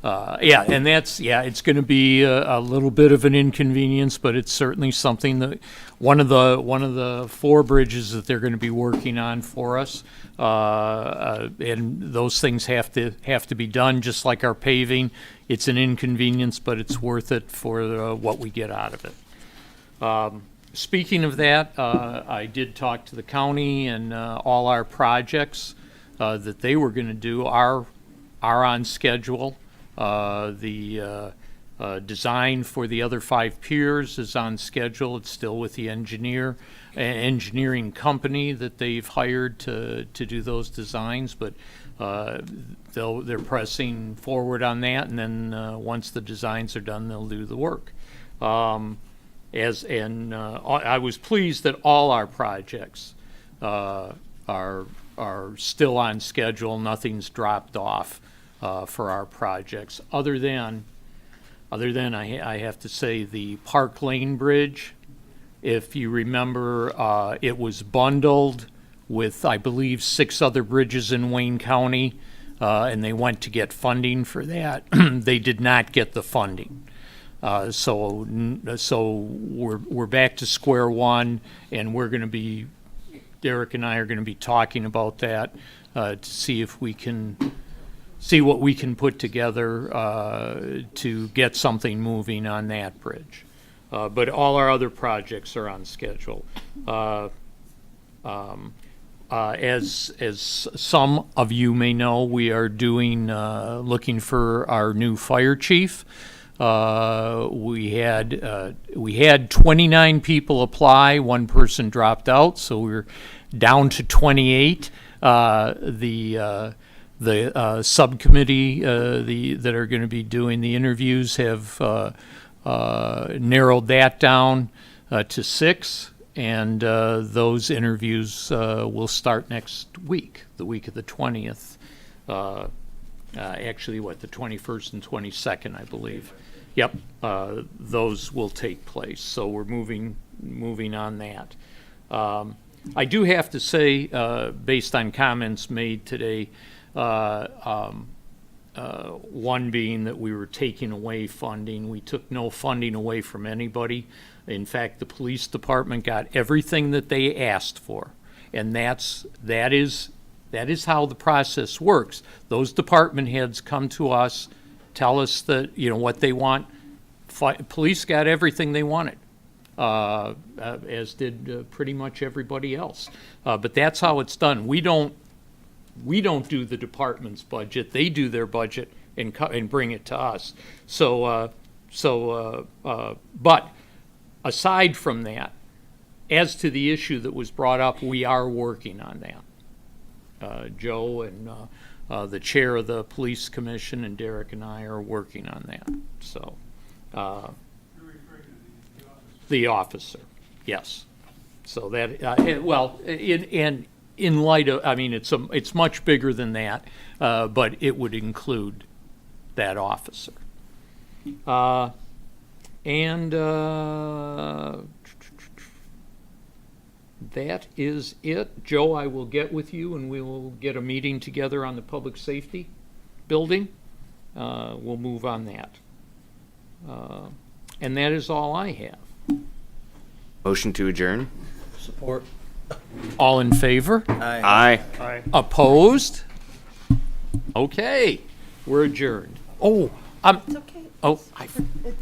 And it's going to be a little bit of an inconvenience, but it's certainly something that one of the 4 bridges that they're going to be working on for us, and those things have to be done, just like our paving. It's an inconvenience, but it's worth it for what we get out of it. Speaking of that, I did talk to the county, and all our projects that they were going to do are on schedule. The design for the other 5 piers is on schedule. It's still with the engineering company that they've hired to do those designs, but they're pressing forward on that, and then once the designs are done, they'll do the work. I was pleased that all our projects are still on schedule. Nothing's dropped off for our projects, other than I have to say the Parke Lane Bridge. If you remember, it was bundled with, I believe, 6 other bridges in Wayne County, and they went to get funding for that. They did not get the funding. So we're back to square one, and Derek and I are going to be talking about that to see if we can see what we can put together to get something moving on that bridge. But all our other projects are on schedule. As some of you may know, we are looking for our new fire chief. We had 29 people apply, one person dropped out, so we're down to 28. The subcommittee that are going to be doing the interviews have narrowed that down to 6, and those interviews will start next week, the week of the 20th. Actually, the 21st and 22nd, I believe. Yep, those will take place. So we're moving on that. I do have to say, based on comments made today, one being that we were taking away funding. We took no funding away from anybody. In fact, the police department got everything that they asked for, and that is how the process works. Those department heads come to us, tell us that what they want. Police got everything they wanted, as did pretty much everybody else. But that's how it's done. We don't do the department's budget. They do their budget and bring it to us. But aside from that, as to the issue that was brought up, we are working on that. Joe and the chair of the police commission and Derek and I are working on that. So, the officer, yes. So that in light of, it's much bigger than that, but it would include that officer. That is it. Joe, I will get with you and we will get a meeting together on the public safety building. We'll move on that. And that is all I have. Motion to adjourn. Support. All in favor? Aye. Opposed? Okay, we're adjourned. Oh, It's okay. oh, It's